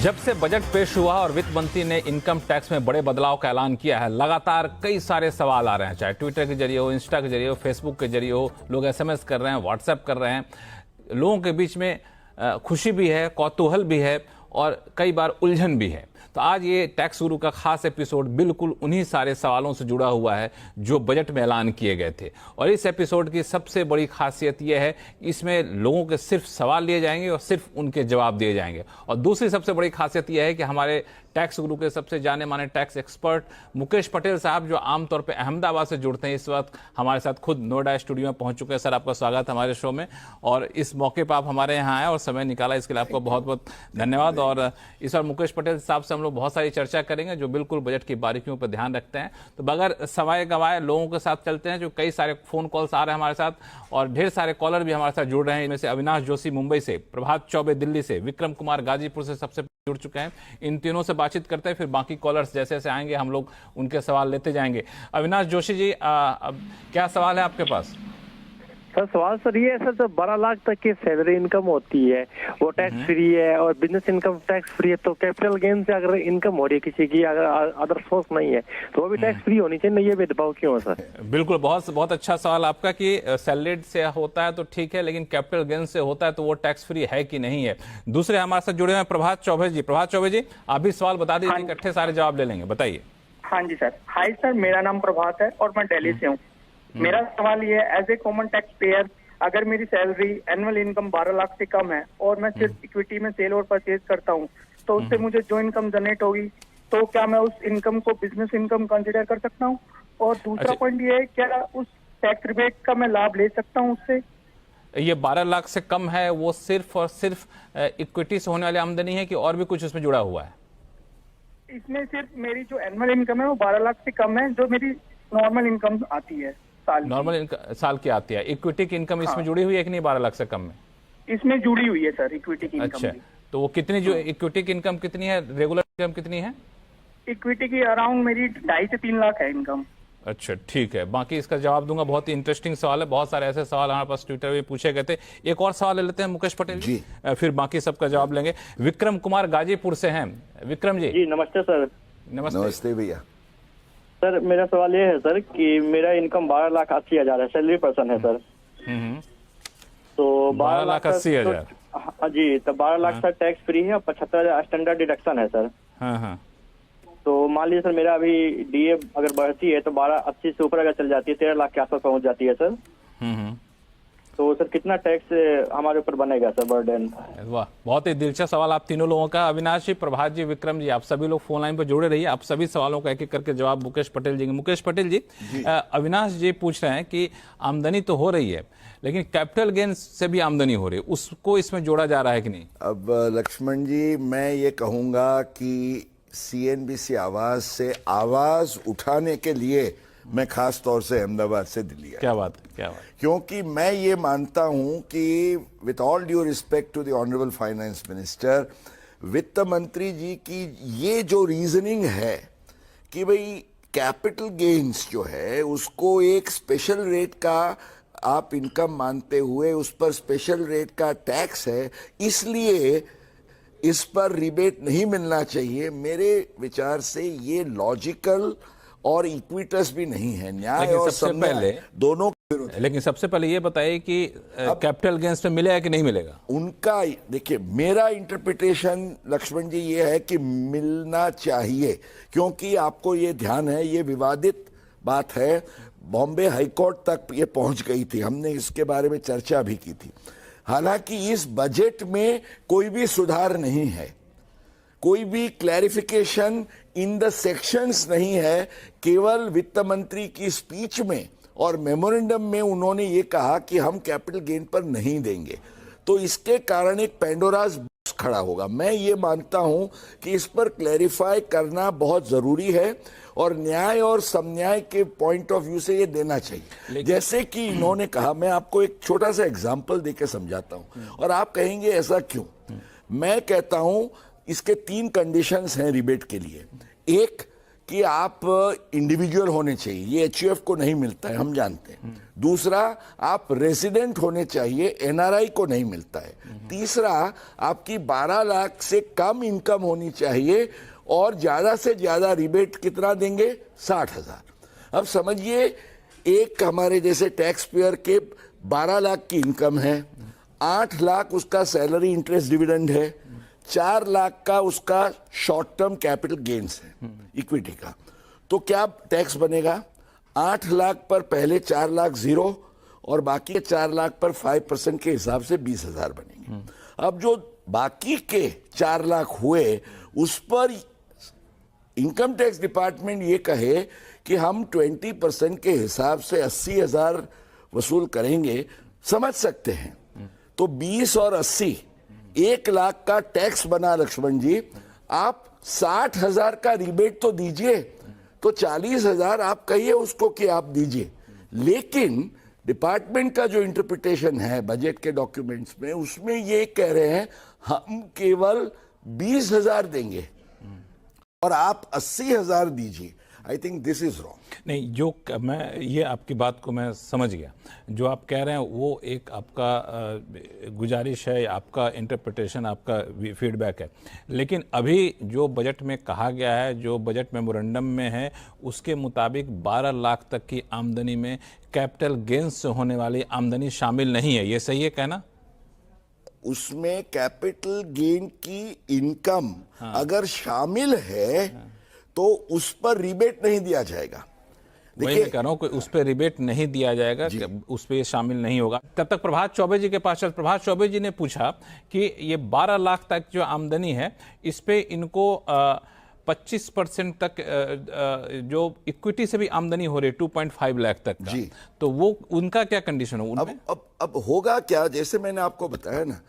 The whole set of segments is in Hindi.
जब से बजट पेश हुआ और वित्त मंत्री ने इनकम टैक्स में बड़े बदलाव का ऐलान किया है, लगातार कई सारे सवाल आ रहे हैं, चाहे ट्विटर के जरिए हो, इंस्टा के जरिए हो, फेसबुक के जरिए हो, लोग एसएमएस कर रहे हैं, व्हाट्सएप कर रहे हैं। लोगों के बीच में खुशी भी है, कौतूहल भी है और कई बार उलझन भी है। तो आज ये टैक्स गुरु का खास एपिसोड बिल्कुल उन्हीं सारे सवालों से जुड़ा हुआ है जो बजट में ऐलान किए गए थे। और इस एपिसोड की सबसे बड़ी खासियत यह है कि इसमें लोगों के सिर्फ सवाल लिए जाएंगे और सिर्फ उनके जवाब दिए जाएंगे। और दूसरी सबसे बड़ी खासियत यह है कि हमारे टैक्स गुरु के सबसे जाने माने टैक्स एक्सपर्ट मुकेश पटेल साहब, जो आमतौर पर अहमदाबाद से जुड़ते हैं, इस वक्त हमारे साथ खुद नोएडा स्टूडियो में पहुंच चुके हैं। सर, आपका स्वागत हमारे शो में, और इस मौके पर आप हमारे यहाँ आए और समय निकाला, इसके लिए आपको बहुत बहुत धन्यवाद। और इस बार मुकेश पटेल साहब से हम लोग बहुत सारी चर्चा करेंगे जो बिल्कुल बजट की बारीकियों पर ध्यान रखते हैं। तो बगैर समय गंवाए लोगों के साथ चलते हैं, जो कई सारे फोन कॉल्स आ रहे हैं हमारे साथ और ढेर सारे कॉलर भी हमारे साथ जुड़ रहे हैं। इनमें से अविनाश जोशी मुंबई से, प्रभात चौबे दिल्ली से, विक्रम कुमार गाजीपुर से सबसे जुड़ चुके हैं। इन तीनों से बातचीत करते हैं, फिर बाकी कॉलर्स जैसे जैसे आएंगे हम लोग उनके सवाल लेते जाएंगे। अविनाश जोशी जी, क्या सवाल है आपके पास? सर, सवाल सर ये है सर, जब 12 लाख तक की सैलरी इनकम होती है वो टैक्स फ्री है और बिजनेस इनकम टैक्स फ्री है, तो कैपिटल गेन से अगर इनकम हो रही है किसी की, अगर अदर सोर्स नहीं है तो वो भी टैक्स फ्री होनी चाहिए। ये भेदभाव क्यों है सर? बिल्कुल, बहुत बहुत अच्छा सवाल आपका कि सैलरीड से होता है तो ठीक है, लेकिन कैपिटल गेन से होता है तो वो टैक्स फ्री है कि नहीं है। दूसरे हमारे साथ जुड़े हुए हैं प्रभात चौबे जी। प्रभात चौबे जी, आप भी सवाल बता दीजिए, इकट्ठे सारे जवाब ले लेंगे, बताइए। हाँ जी सर। हाय सर, मेरा नाम प्रभात है और मैं दिल्ली से हूँ। मेरा सवाल ये है, as a common tax payer, अगर मेरी सैलरी एनुअल इनकम 12 लाख से कम है और मैं सिर्फ इक्विटी में सेल और परचेज करता हूँ, तो उससे मुझे जो इनकम जनरेट होगी तो क्या मैं उस इनकम को बिजनेस इनकम कंसीडर कर सकता हूँ? और दूसरा पॉइंट ये है, क्या उस टैक्स रिबेट का मैं लाभ ले सकता हूँ उससे? ये 12 लाख से कम है, वो सिर्फ और सिर्फ इक्विटी से होने वाली आमदनी है कि और भी कुछ उसमें जुड़ा हुआ है? इसमें सिर्फ मेरी जो एनुअल इनकम है वो 12 लाख से कम है, जो मेरी नॉर्मल इनकम आती है नॉर्मल साल की आती है। इक्विटी की इनकम इसमें जुड़ी हुई है कि नहीं 12 लाख से कम में? इसमें जुड़ी हुई है सर, इक्विटी की इनकम। अच्छा, तो वो कितनी, जो इक्विटी की इनकम कितनी है, रेगुलर इनकम कितनी है? इक्विटी की अराउंड मेरी 2.5 से 3 लाख है इनकम। अच्छा, ठीक है, बाकी इसका जवाब दूंगा। बहुत ही इंटरेस्टिंग सवाल है, बहुत सारे ऐसे सवाल हमारे पास ट्विटर पे पूछे गए थे। एक और सवाल ले लेते हैं मुकेश पटेल जी, फिर बाकी सबका जवाब लेंगे। विक्रम कुमार गाजीपुर से हैं। विक्रम जी। नमस्ते सर। नमस्ते भैया। सर, मेरा सवाल ये है सर कि मेरा इनकम 12,80,000 है, सैलरी पर्सन है सर। तो 12,80,000। हाँ जी, तो 12 लाख सर टैक्स फ्री है और 75,000 स्टैंडर्ड डिडक्शन है सर। हाँ। तो मान लीजिए सर, मेरा अभी डीए अगर बढ़ती है तो 12,80 से ऊपर अगर चल जाती है, 13 लाख के आसपास पहुंच जाती है सर। तो सर कितना टैक्स हमारे ऊपर बनेगा सर, बर्डन? वाह, बहुत ही दिलचस्प सवाल आप तीनों लोगों का। अविनाश जी, प्रभात जी, विक्रम जी, आप सभी लोग फोन लाइन पर जुड़े रहिए। आप सभी सवालों का एक एक करके जवाब मुकेश पटेल जी। मुकेश पटेल जी, अविनाश जी पूछ रहे हैं कि आमदनी तो हो रही है लेकिन कैपिटल गेन से भी आमदनी हो रही है, उसको इसमें जोड़ा जा रहा है कि नहीं? अब लक्ष्मण जी, मैं ये कहूंगा कि CNBC आवाज से आवाज उठाने के लिए मैं खास तौर से अहमदाबाद से दिल्ली आया। क्या बात, क्योंकि मैं ये मानता हूं कि with all due respect to the honourable finance minister, वित्त मंत्री जी की ये जो रीजनिंग है कि भाई कैपिटल गेन्स जो है उसको एक स्पेशल रेट का आप इनकम मानते हुए उस पर स्पेशल रेट का टैक्स है, इसलिए इस पर रिबेट नहीं मिलना चाहिए। मेरे विचार से ये लॉजिकल और इक्विटस भी नहीं है, न्याय और समय दोनों। लेकिन सबसे पहले ये बताइए कि कैपिटल गेन्स पे मिलेगा कि नहीं मिलेगा? उनका देखिए, मेरा इंटरप्रिटेशन लक्ष्मण जी ये है कि मिलना चाहिए, क्योंकि आपको ये ध्यान है, ये विवादित बात है, बॉम्बे हाईकोर्ट तक ये पहुंच गई थी, हमने इसके बारे में चर्चा भी की थी। हालांकि इस बजट में कोई भी सुधार नहीं है, कोई भी क्लैरिफिकेशन इन द सेक्शंस नहीं है, केवल वित्त मंत्री की स्पीच में और मेमोरेंडम में उन्होंने ये कहा कि हम कैपिटल गेन पर नहीं देंगे। तो इसके कारण एक पेंडोरास बॉक्स खड़ा होगा। मैं ये मानता हूं कि इस पर क्लैरिफाई करना बहुत जरूरी है और न्याय और समन्याय के पॉइंट ऑफ व्यू से ये देना चाहिए। जैसे कि इन्होंने कहा, मैं आपको एक छोटा सा एग्जांपल देके समझाता हूं और आप कहेंगे ऐसा क्यों। मैं कहता हूं इसके 3 कंडीशंस हैं रिबेट के लिए। एक, कि आप इंडिविजुअल होने चाहिए, ये एचयूएफ को नहीं मिलता है, हम जानते हैं। दूसरा, आप रेजिडेंट होने चाहिए, एनआरआई को नहीं मिलता है। तीसरा, आपकी 12 लाख से कम इनकम होनी चाहिए और ज्यादा से ज्यादा रिबेट कितना देंगे? 60,000। अब समझिए, एक हमारे जैसे टैक्स पेयर के 12 लाख की इनकम है, 8 लाख उसका सैलरी इंटरेस्ट डिविडेंड है, 4 लाख का उसका शॉर्ट टर्म कैपिटल गेन्स है इक्विटी का, तो क्या टैक्स बनेगा? 8 लाख पर पहले 4 लाख जीरो और बाकी 4 लाख पर 5% के हिसाब से 20,000 बनेंगे। अब जो बाकी के 4 लाख हुए उस पर इनकम टैक्स डिपार्टमेंट ये कहे कि हम 20% के हिसाब से 80,000 वसूल करेंगे, समझ सकते हैं। तो 20 और 80 1 लाख का टैक्स बना। लक्ष्मण जी, आप 60,000 का रिबेट तो दीजिए, तो 40,000 आप कहिए उसको कि आप दीजिए। लेकिन डिपार्टमेंट का जो इंटरप्रिटेशन है बजट के डॉक्यूमेंट्स में, उसमें ये कह रहे हैं हम केवल 20,000 देंगे और आप 80,000 दीजिए। I think this is wrong. नहीं, जो मैं ये आपकी बात को मैं समझ गया, जो आप कह रहे हैं वो एक आपका गुजारिश है, आपका इंटरप्रिटेशन, आपका फीडबैक है। लेकिन अभी जो बजट में कहा गया है, जो बजट मेमोरेंडम में है, उसके मुताबिक 12 लाख तक की आमदनी में कैपिटल गेन्स से होने वाली आमदनी शामिल नहीं है। ये सही है कहना? उसमें कैपिटल गेन की इनकम अगर शामिल है तो उस पर रिबेट नहीं दिया जाएगा। वही मैं कह रहा हूं कि उस पर रिबेट नहीं दिया जाएगा, उस पर शामिल नहीं होगा। तब तक प्रभात चौबे जी के पास चल। प्रभात चौबे जी ने पूछा कि ये 12 लाख तक जो आमदनी है, इस पे इनको 25% तक जो इक्विटी से भी आमदनी हो रही है 2.5 लाख तक का, तो वो उनका क्या कंडीशन हो? अब होगा क्या, जैसे मैंने आपको बताया ना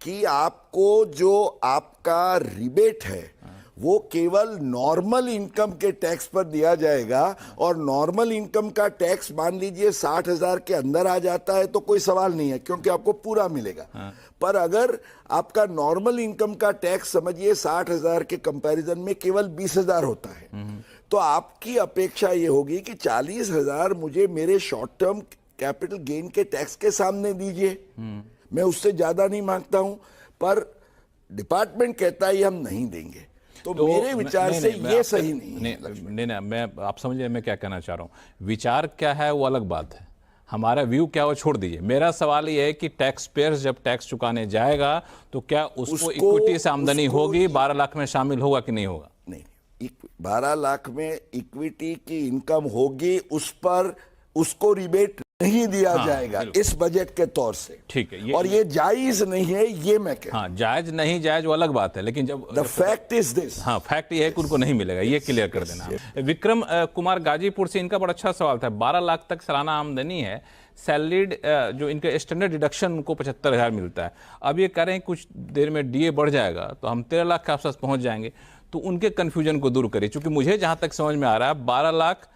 कि आपको जो आपका रिबेट है वो केवल नॉर्मल इनकम के टैक्स पर दिया जाएगा, और नॉर्मल इनकम का टैक्स मान लीजिए 60,000 के अंदर आ जाता है तो कोई सवाल नहीं है, क्योंकि आपको पूरा मिलेगा। पर अगर आपका नॉर्मल इनकम का टैक्स समझिए 60,000 के कंपैरिजन में केवल 20,000 होता है, तो आपकी अपेक्षा ये होगी कि 40,000 मुझे मेरे शॉर्ट टर्म कैपिटल गेन के टैक्स के सामने दीजिए, मैं उससे ज्यादा नहीं मांगता हूं। पर डिपार्टमेंट कहता है ये हम नहीं देंगे, तो मेरे विचार से ये सही नहीं है। नहीं, मैं आप समझिए मैं क्या कहना चाह रहा हूं। विचार क्या है वो अलग बात है, हमारा व्यू क्या वो छोड़ दीजिए। मेरा सवाल ये है कि टैक्स पेयर्स जब टैक्स चुकाने जाएगा तो क्या उसको इक्विटी से आमदनी होगी, 12 लाख में शामिल होगा कि नहीं होगा? नहीं, 12 लाख में इक्विटी की इनकम होगी, उस पर उसको रिबेट नहीं दिया जाएगा इस बजट के तौर से। ठीक है, और ये जायज नहीं है, ये मैं कह रहा हूं। जायज नहीं जायज वो अलग बात है, लेकिन जब the fact is this, fact ये है कि उनको नहीं मिलेगा, ये क्लियर कर देना। विक्रम कुमार गाजीपुर से, इनका बड़ा अच्छा सवाल था। 12 लाख तक सालाना आमदनी है, सैलरीड जो इनका स्टैंडर्ड डिडक्शन उनको 75,000 मिलता है। अब ये कह रहे हैं कुछ देर में डीए बढ़ जाएगा तो हम 13 लाख के आसपास पहुंच जाएंगे, तो उनके कंफ्यूजन को दूर करिए। क्योंकि मुझे जहां तक समझ में आ रहा है 12 लाख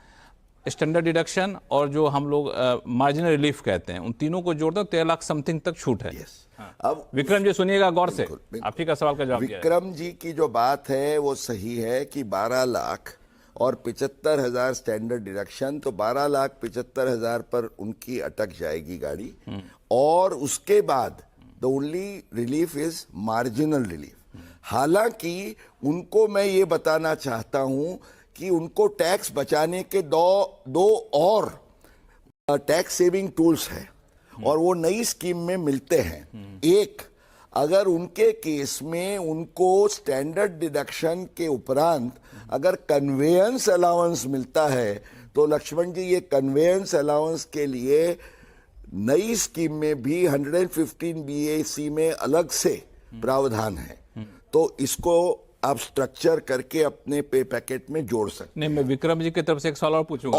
स्टैंडर्ड डिडक्शन और जो हम लोग मार्जिनल रिलीफ कहते हैं, उन तीनों को जोड़ दो 13 लाख समथिंग तक छूट है। अब विक्रम जी सुनिएगा गौर से, आप ही का सवाल का जवाब। विक्रम जी की जो बात है वो सही है कि 12 लाख और 75,000 स्टैंडर्ड डिडक्शन, तो 12 लाख 75,000 पर उनकी अटक जाएगी गाड़ी, और उसके बाद the only relief is marginal relief. हालांकि उनको मैं ये बताना चाहता हूं कि उनको टैक्स बचाने के दो और टैक्स सेविंग टूल्स हैं, और वो नई स्कीम में मिलते हैं। एक, अगर उनके केस में उनको स्टैंडर्ड डिडक्शन के उपरांत अगर कन्वेयंस अलाउंस मिलता है, तो लक्ष्मण जी ये कन्वेयंस अलाउंस के लिए नई स्कीम में भी 115 BAC में अलग से प्रावधान है, तो इसको आप स्ट्रक्चर करके अपने पे पैकेट में जोड़ सकते। नहीं, मैं विक्रम जी की तरफ से एक सवाल और पूछूंगा।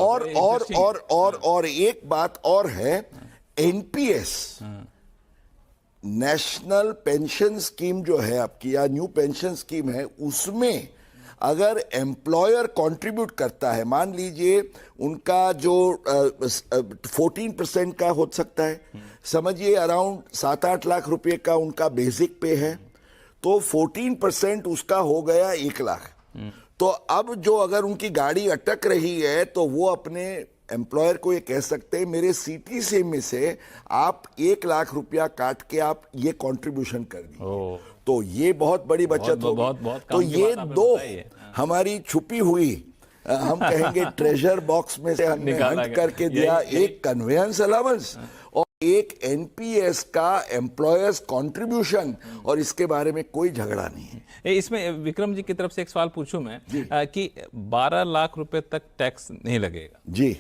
और एक बात और है, एनपीएस नेशनल पेंशन स्कीम जो है आपकी, या न्यू पेंशन स्कीम है, उसमें अगर एम्प्लॉयर कंट्रीब्यूट करता है, मान लीजिए उनका जो 14% का हो सकता है, समझिए अराउंड 7-8 लाख रुपए का उनका बेसिक पे है, तो 14% उसका हो गया 1 लाख। तो अब जो अगर उनकी गाड़ी अटक रही है तो वो अपने एम्प्लॉयर को ये कह सकते हैं मेरे सीटीसी में से आप 1 लाख रुपया काट के आप ये कंट्रीब्यूशन कर दी, तो ये बहुत बड़ी बचत होगी। बहुत तो ये दो हमारी छुपी हुई हम कहेंगे ट्रेजर बॉक्स में से हमने हंट करके दिया, एक कन्वेंस अलाउंस और एक एनपीएस का एम्प्लॉयर्स कंट्रीब्यूशन, और इसके बारे में कोई झगड़ा नहीं है। इसमें विक्रम जी की तरफ से एक सवाल पूछूं मैं कि 12 लाख रुपए तक टैक्स नहीं लगेगा जी,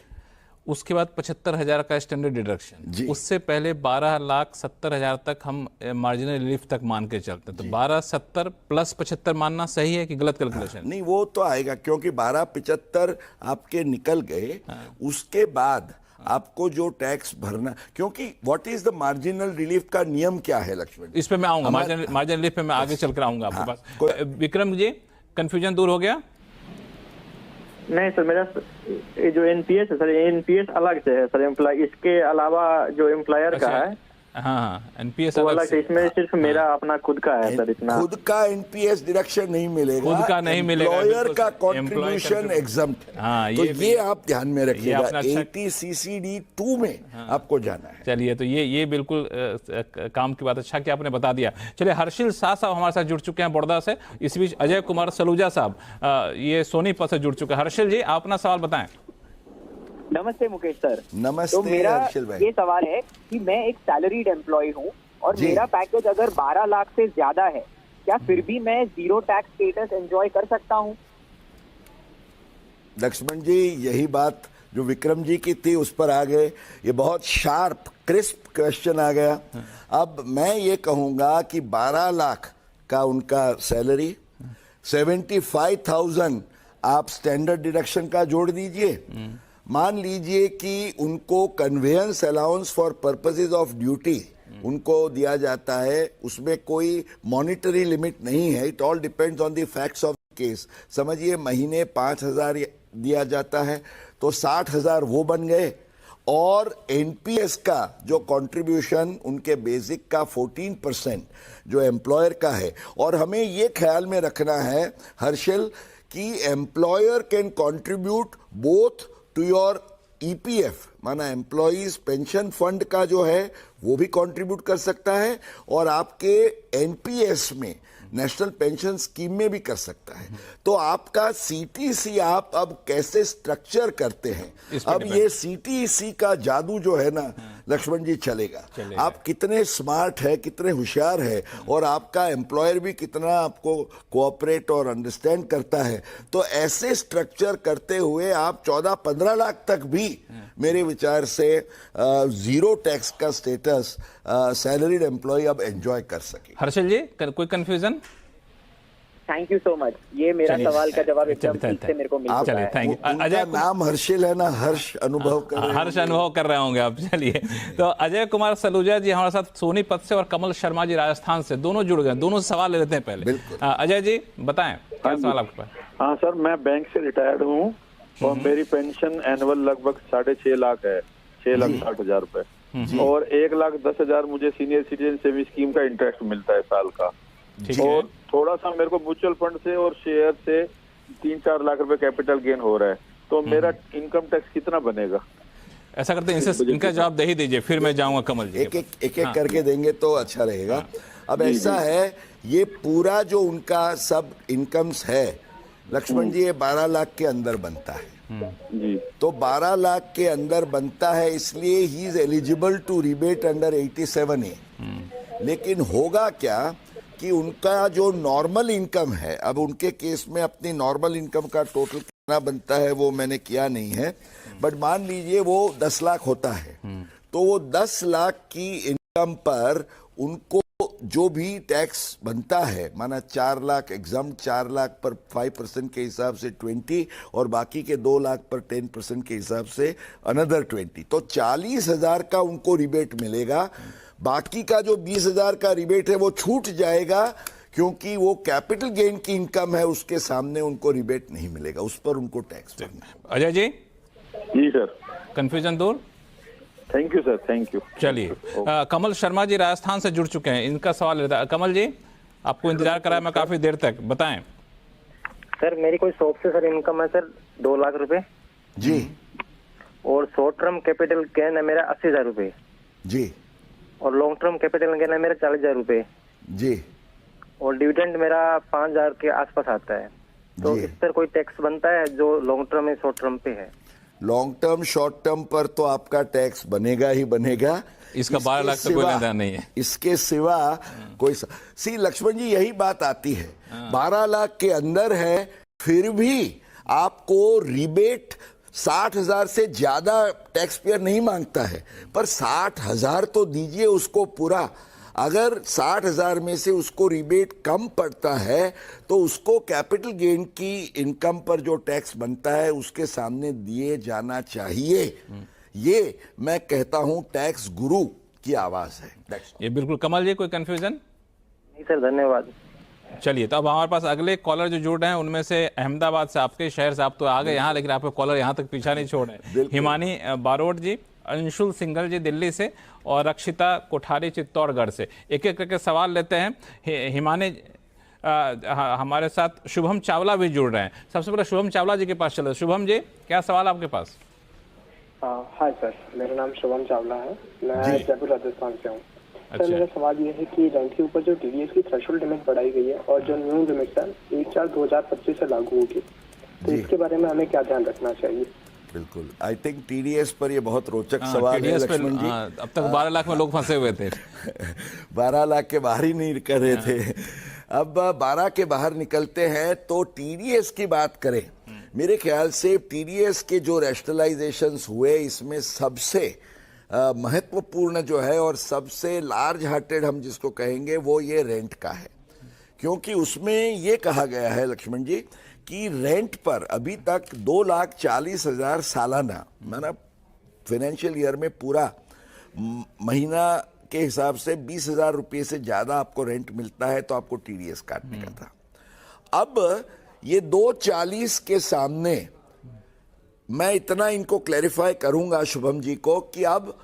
उसके बाद 75,000 का स्टैंडर्ड डिडक्शन, उससे पहले 12,70,000 तक हम मार्जिनल रिलीफ तक मान के चलते हैं, तो 12,70 प्लस 75 मानना सही है कि गलत कैलकुलेशन? नहीं, वो तो आएगा क्योंकि 12,75 आपके निकल गए, उसके बाद आपको जो टैक्स भरना, क्योंकि what is the marginal relief का नियम क्या है लक्ष्मण? इस पे मैं आऊंगा, मार्जिनल रिलीफ पे मैं आगे चलकर आऊंगा आपके पास। विक्रम जी, कंफ्यूजन दूर हो गया? नहीं सर, मेरा ये जो एनपीएस है सर, एनपीएस अलग से है सर एम्प्लॉय, इसके अलावा जो एम्प्लॉयर का है हाँ एनपीएस वो अलग से, इसमें सिर्फ मेरा अपना खुद का है सर। इतना खुद का एनपीएस डिडक्शन नहीं मिलेगा, खुद का नहीं मिलेगा, एम्प्लॉयर का कंट्रीब्यूशन एग्जम्प्ट है। हाँ, तो ये आप ध्यान में रखिएगा, अच्छा 80CCD 2 में आपको जाना है। चलिए, तो ये बिल्कुल काम की बात, अच्छा कि आपने बता दिया। चलिए, हर्षिल शाह साहब हमारे साथ जुड़ चुके हैं बड़ौदा से। इस बीच अजय कुमार सलूजा साहब ये सोनीपत से जुड़ चुके हैं। हर्षिल जी, आप अपना सवाल बताएं। नमस्ते मुकेश सर। नमस्ते। तो मेरा हर्षिल भाई, ये सवाल है कि मैं एक सैलरीड एम्प्लॉय हूँ और मेरा पैकेज अगर 12 लाख से ज्यादा है, क्या फिर भी मैं जीरो टैक्स स्टेटस एंजॉय कर सकता हूँ? लक्ष्मण जी, यही बात जो विक्रम जी की थी उस पर आ गए। ये बहुत शार्प क्रिस्प क्वेश्चन आ गया। अब मैं ये कहूंगा कि 12 लाख का उनका सैलरी, 75,000 आप स्टैंडर्ड डिडक्शन का जोड़ दीजिए। मान लीजिए कि उनको conveyance allowance for purposes of duty उनको दिया जाता है, उसमें कोई मॉनिटरी लिमिट नहीं है, it all depends on the facts of case. समझिए महीने 5,000 दिया जाता है तो 60,000 वो बन गए, और एनपीएस का जो कंट्रीब्यूशन उनके बेसिक का 14% जो एम्प्लॉयर का है। और हमें ये ख्याल में रखना है हर्षिल कि employer can contribute both to your EPF, माना एम्प्लॉइज पेंशन फंड का जो है वो भी कंट्रीब्यूट कर सकता है, और आपके एनपीएस में नेशनल पेंशन स्कीम में भी कर सकता है। तो आपका सीटीसी आप अब कैसे स्ट्रक्चर करते हैं, अब ये सीटीसी का जादू जो है ना लक्ष्मण जी चलेगा। आप कितने स्मार्ट है, कितने होशियार है, और आपका एम्प्लॉयर भी कितना आपको कोऑपरेट और अंडरस्टैंड करता है, तो ऐसे स्ट्रक्चर करते हुए आप 14-15 लाख तक भी मेरे विचार से जीरो टैक्स का स्टेटस सैलरीड एम्प्लॉय अब एंजॉय कर सके। हर्षिल जी, कोई confusion? Thank you so much, ये मेरा सवाल का जवाब एकदम ठीक से मेरे को मिल चुका है। Thank you. अजय नाम हर्षिल है ना, हर्ष अनुभव कर रहे हैं। हर्ष अनुभव कर रहे होंगे आप। चलिए, तो अजय कुमार सलूजा जी हमारे साथ सोनीपत से, और कमल शर्मा जी राजस्थान से, दोनों जुड़ गए। दोनों से सवाल ले लेते हैं पहले। अजय जी बताएं, क्या सवाल आपके पास? हाँ सर, मैं बैंक से रिटायर्ड हूँ और मेरी पेंशन एनुअल लगभग 6.5 लाख है, 6,60,000 रुपए, और 1,10,000 मुझे सीनियर सिटीजन सेविंग स्कीम का इंटरेस्ट मिलता है साल का, और थोड़ा सा मेरे को म्यूचुअल फंड से और शेयर से 3-4 लाख रुपए कैपिटल गेन हो रहा है। तो मेरा इनकम टैक्स कितना बनेगा? ऐसा करते हैं, इनका जवाब दे ही दीजिए, फिर मैं जाऊंगा कमल जी। एक करके देंगे तो अच्छा रहेगा। अब ऐसा है, ये पूरा जो उनका सब इनकम्स है लक्ष्मण जी, ये 12 लाख के अंदर बनता है जी। तो 12 लाख के अंदर बनता है, इसलिए ही is eligible to rebate under 87A। लेकिन होगा क्या कि उनका जो नॉर्मल इनकम है, अब उनके केस में अपनी नॉर्मल इनकम का टोटल कितना बनता है वो मैंने किया नहीं है, बट मान लीजिए वो 10 लाख होता है, तो वो 10 लाख की इनकम पर उनको जो भी टैक्स बनता है, माना 4 लाख एग्जाम, 4 लाख पर 5% के हिसाब से 20, और बाकी के 2 लाख पर 10% के हिसाब से अनदर 20, तो 40,000 का उनको रिबेट मिलेगा। बाकी का जो 20,000 का रिबेट है वो छूट जाएगा, क्योंकि वो कैपिटल गेन की इनकम है, उसके सामने उनको रिबेट नहीं मिलेगा, उस पर उनको टैक्स भरना है। अजय जी जी सर, कंफ्यूजन दूर। Thank you sir, thank you. चलिए, कमल शर्मा जी राजस्थान से जुड़ चुके हैं, इनका सवाल लेता है। कमल जी, आपको इंतजार करा मैं काफी देर तक, बताएं। सर मेरी कोई शॉप से सर इनकम है सर 2 लाख रुपए, जी और शॉर्ट टर्म कैपिटल गेन है मेरा 80,000 रुपए, जी और लॉन्ग टर्म कैपिटल गेन है मेरा 40,000 रुपए, जी और डिविडेंड मेरा 5,000 के आसपास आता है। तो जी। इस पर कोई टैक्स बनता है जो लॉन्ग टर्म या शॉर्ट टर्म पे है? लॉन्ग टर्म शॉर्ट टर्म पर तो आपका टैक्स बनेगा ही बनेगा। इसका 12 लाख तक कोई लेना नहीं है। इसके सिवा कोई सी लक्ष्मण जी यही बात आती है, 12 लाख के अंदर है फिर भी आपको रिबेट 60,000 से ज्यादा टैक्स पेयर नहीं मांगता है, पर 60,000 तो दीजिए उसको पूरा। अगर 60,000 में से उसको रिबेट कम पड़ता है तो उसको कैपिटल गेन की इनकम पर जो टैक्स बनता है उसके सामने दिए जाना चाहिए। ये मैं कहता हूं टैक्स गुरु की आवाज है। ये बिल्कुल। कमल जी कोई कंफ्यूजन? नहीं सर, धन्यवाद। चलिए, तो अब हमारे पास अगले कॉलर जो जुड़ रहे हैं उनमें से अहमदाबाद से, आपके शहर से आप तो आ गए यहाँ, लेकिन आपके कॉलर यहाँ तक पीछा नहीं छोड़ रहे। हिमानी बारोट जी, अंशुल सिंघल जी दिल्ली से, और रक्षिता कोठारी चित्तौड़गढ़ से। एक एक करके सवाल लेते हैं। हिमानी हमारे साथ शुभम चावला भी जुड़ रहे हैं। सबसे पहले शुभम चावला जी के पास चलो। शुभम जी, क्या सवाल आपके पास? हाय सर, मेरा नाम शुभम चावला है, मैं जयपुर राजस्थान से हूँ। सर मेरा सवाल ये है कि रेंट के ऊपर जो टीडीएस की थ्रेशोल्ड लिमिट बढ़ाई गई है और जो न्यू लिमिट है 1/4/2025 से लागू होगी, तो इसके बारे में हमें क्या ध्यान रखना चाहिए? बिल्कुल, आई थिंक टीडीएस पर ये बहुत रोचक सवाल है लक्ष्मण जी। अब तक 12 लाख में लोग फंसे हुए थे। 12 लाख के बाहर ही नहीं कर रहे थे, अब 12 के बाहर निकलते हैं। तो टीडीएस की बात करें, मेरे ख्याल से टीडीएस के जो रैशनलाइजेशंस हुए इसमें सबसे महत्वपूर्ण जो है और सबसे लार्ज हार्टेड हम जिसको कहेंगे वो ये रेंट का है, क्योंकि उसमें ये कहा गया है लक्ष्मण जी कि रेंट पर अभी तक 2,40,000 सालाना, माना फाइनेंशियल ईयर में पूरा महीना के हिसाब से 20,000 रुपये से ज्यादा आपको रेंट मिलता है तो आपको टीडीएस काटने का था। अब ये 2,40 के सामने मैं इतना इनको क्लैरिफाई करूंगा शुभम जी को कि अब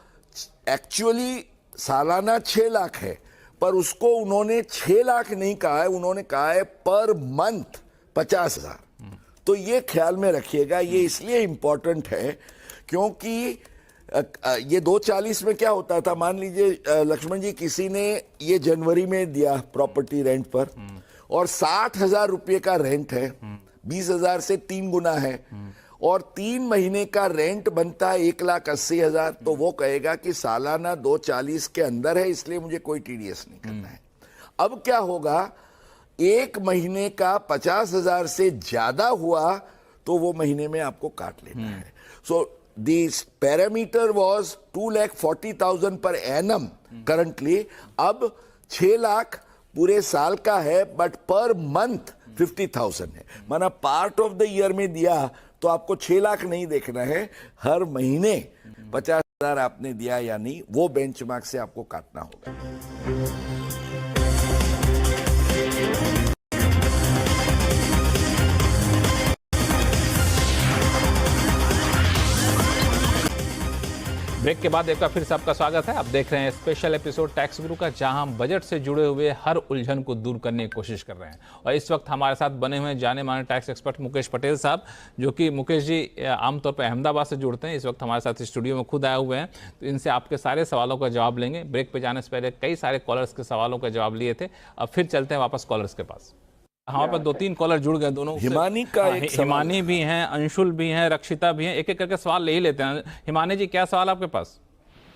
एक्चुअली सालाना 6 लाख है, पर उसको उन्होंने 6 लाख नहीं कहा है, उन्होंने कहा है पर मंथ 50,000। तो ये ख्याल में रखिएगा, ये इसलिए इंपॉर्टेंट है क्योंकि ये 2,40 में क्या होता था, मान लीजिए लक्ष्मण जी किसी ने ये जनवरी में दिया प्रॉपर्टी रेंट पर और 60,000 रुपये का रेंट है, 20,000 से 3 गुना है, और 3 महीने का रेंट बनता है 1,80,000, तो वो कहेगा कि सालाना 2,40 के अंदर है इसलिए मुझे कोई टीडीएस नहीं करना है। अब क्या होगा, 1 महीने का 50,000 से ज्यादा हुआ तो वो महीने में आपको काट लेना है। So this parameter was 2,40,000 per annum currently, अब 6 लाख पूरे साल का है, बट पर मंथ 50,000 है। माना पार्ट ऑफ द ईयर में दिया तो आपको 6 लाख नहीं देखना है, हर महीने 50,000 आपने दिया या नहीं, वो बेंचमार्क से आपको काटना होगा। ब्रेक के बाद एक बार फिर से आपका स्वागत है। आप देख रहे हैं स्पेशल एपिसोड टैक्स गुरु का, जहां हम बजट से जुड़े हुए हर उलझन को दूर करने की कोशिश कर रहे हैं। और इस वक्त हमारे साथ बने हुए जाने माने टैक्स एक्सपर्ट मुकेश पटेल साहब, जो कि मुकेश जी आमतौर पर अहमदाबाद से जुड़ते हैं, इस वक्त हमारे साथ स्टूडियो में खुद आए हुए हैं। तो इनसे आपके सारे सवालों का जवाब लेंगे। ब्रेक पे जाने से पहले कई सारे कॉलर्स के सवालों का जवाब लिए थे, अब फिर चलते हैं वापस कॉलर्स के पास। हमारे पास 2-3 कॉलर जुड़ गए दोनों। हिमानी का एक हिमानी भी हैं, अंशुल भी हैं, रक्षिता भी हैं। एक एक करके सवाल ले ही लेते हैं। हिमानी जी, क्या सवाल आपके पास?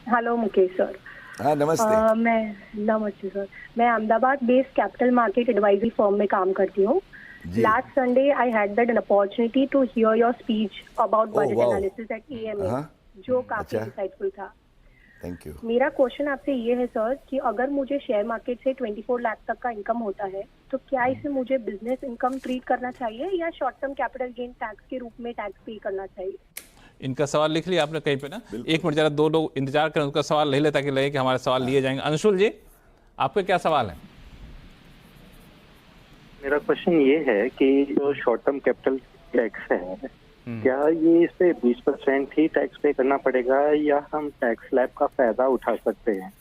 Hello Mukesh sir. हाँ नमस्ते। नमस्ते सर, मैं Ahmedabad based capital market advisory firm में काम करती हूँ। Last Sunday I had that opportunity to hear your speech about budget analysis at EMA, जो काफी इंसाइटफुल था। Thank you. मेरा क्वेश्चन आपसे ये है सर कि अगर मुझे शेयर मार्केट से 24 लाख तक का इनकम होता है तो क्या इसे मुझे बिजनेस इनकम ट्रीट करना चाहिए या short term capital gain tax के रूप में टैक्स पे करना चाहिए? इनका सवाल लिख लिया आपने कहीं पे ना? 1 मिनट जरा 2 लोग इंतजार करें, उसका सवाल ले ले ताकि लगे कि हमारे सवाल लिए जाएंगे। अंशुल जी, आपके क्या सवाल है? मेरा क्वेश्चन ये है कि जो शॉर्ट टर्म कैपिटल टैक्स है, क्या ये इस पे 20% ही टैक्स पे करना पड़ेगा या हम टैक्स स्लैब का फायदा उठा सकते हैं?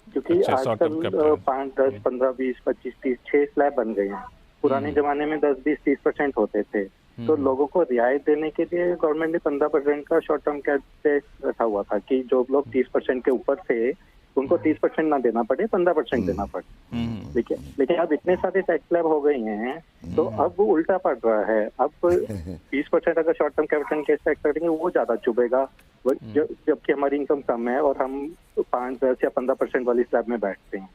क्योंकि आजकल 5, 10, 15, 20, 25, 30 6 स्लैब बन गए हैं, पुराने जमाने में 10, 20, 30% होते थे। तो लोगों को रियायत देने के लिए गवर्नमेंट ने 15% का शॉर्ट टर्म टैक्स रखा हुआ था कि जो लोग 30% के ऊपर थे उनको 30% ना देना पड़े, 15% देना पड़े। लेकिन अब इतने सारे टैक्स स्लैब हो गए हैं तो अब उल्टा पड़ रहा है। अब 20% अगर short term capital case tax करेंगे वो ज्यादा चुभेगा, जबकि हमारी इनकम कम है और हम 5, 10 या 15% वाली स्लैब में बैठते हैं।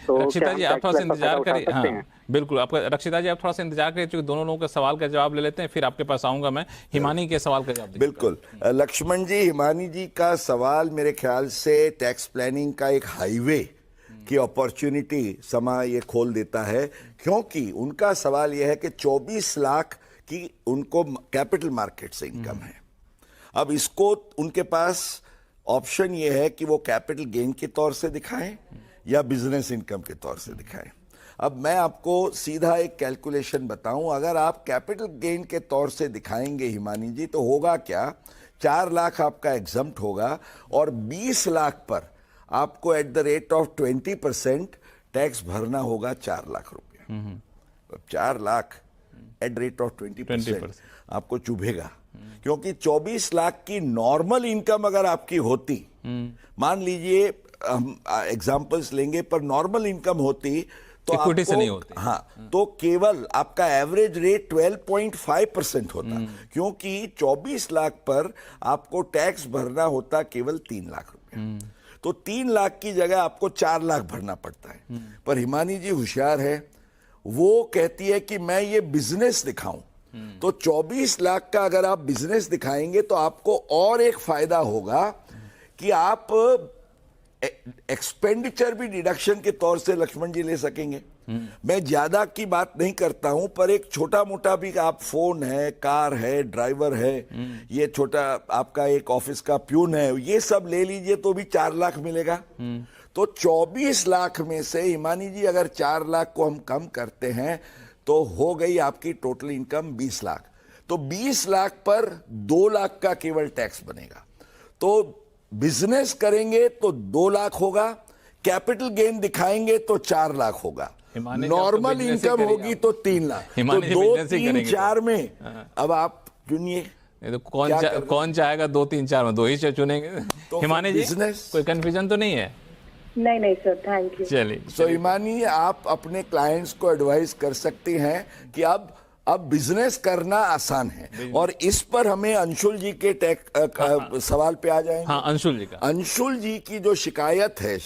तो रक्षिता जी आप थोड़ा सा इंतजार करिए। हाँ बिल्कुल, आपका रक्षिता जी आप थोड़ा सा इंतजार करिए, क्योंकि दोनों लोगों के सवाल का जवाब ले लेते हैं, फिर आपके पास आऊंगा मैं। हिमानी के सवाल का जवाब। बिल्कुल लक्ष्मण जी, हिमानी जी का सवाल मेरे ख्याल से टैक्स प्लानिंग का एक हाईवे की अपॉर्चुनिटी समा ये खोल देता है, क्योंकि उनका सवाल यह है कि 24 लाख की उनको कैपिटल मार्केट से इनकम है। अब इसको उनके पास ऑप्शन ये है कि वो कैपिटल गेन के तौर से दिखाएं या बिजनेस इनकम के तौर से दिखाएं। अब मैं आपको सीधा एक कैलकुलेशन बताऊं, अगर आप कैपिटल गेन के तौर से दिखाएंगे हिमानी जी तो होगा क्या, 4 लाख आपका एग्जम्प्ट होगा और 20 लाख पर आपको at the rate of 20% tax भरना होगा 4 लाख रुपए। 4 lakh at the rate of 20% आपको चुभेगा, क्योंकि 24 लाख की नॉर्मल इनकम अगर आपकी होती, मान लीजिए हम एग्जांपल्स लेंगे, पर नॉर्मल इनकम होती तो इक्विटी से नहीं होती। हाँ, तो केवल आपका एवरेज रेट 12.5% होता, क्योंकि 24 लाख पर आपको टैक्स भरना होता केवल 3 लाख रुपए। तो 3 लाख की जगह आपको 4 लाख भरना पड़ता है। पर हिमानी जी होशियार है, वो कहती है कि मैं ये बिजनेस दिखाऊं, तो 24 लाख का अगर आप बिजनेस दिखाएंगे तो आपको और एक फायदा होगा कि आप एक्सपेंडिचर भी डिडक्शन के तौर से लक्ष्मण जी ले सकेंगे। मैं ज्यादा की बात नहीं करता हूं, पर एक छोटा मोटा भी, आप फोन है, कार है, ड्राइवर है, ये छोटा आपका एक ऑफिस का प्यून है, ये सब ले लीजिए तो भी 4 लाख मिलेगा। तो 24 लाख में से हिमानी जी अगर 4 लाख को हम कम करते हैं तो हो गई आपकी टोटल इनकम 20 लाख। तो 20 लाख पर 2 लाख का केवल टैक्स बनेगा। तो बिजनेस करेंगे तो 2 लाख होगा, कैपिटल गेन दिखाएंगे तो 4 लाख होगा, नॉर्मल इनकम होगी तो 3 लाख। तो 2, 3, 4 में अब आप चुनिए। तो कौन चाहेगा 2, 3, 4 में 2 ही चुनेंगे। तो हिमानी जी कोई कंफ्यूजन तो नहीं है? नहीं सर, थैंक यू। चलिए, सो हिमानी आप अपने क्लाइंट्स को एडवाइस कर सकती हैं कि अब बिजनेस करना आसान है। और इस पर हमें अंशुल जी के सवाल पे आ जाएंगे। हाँ, अंशुल जी का। अंशुल जी की जो शिकायत है,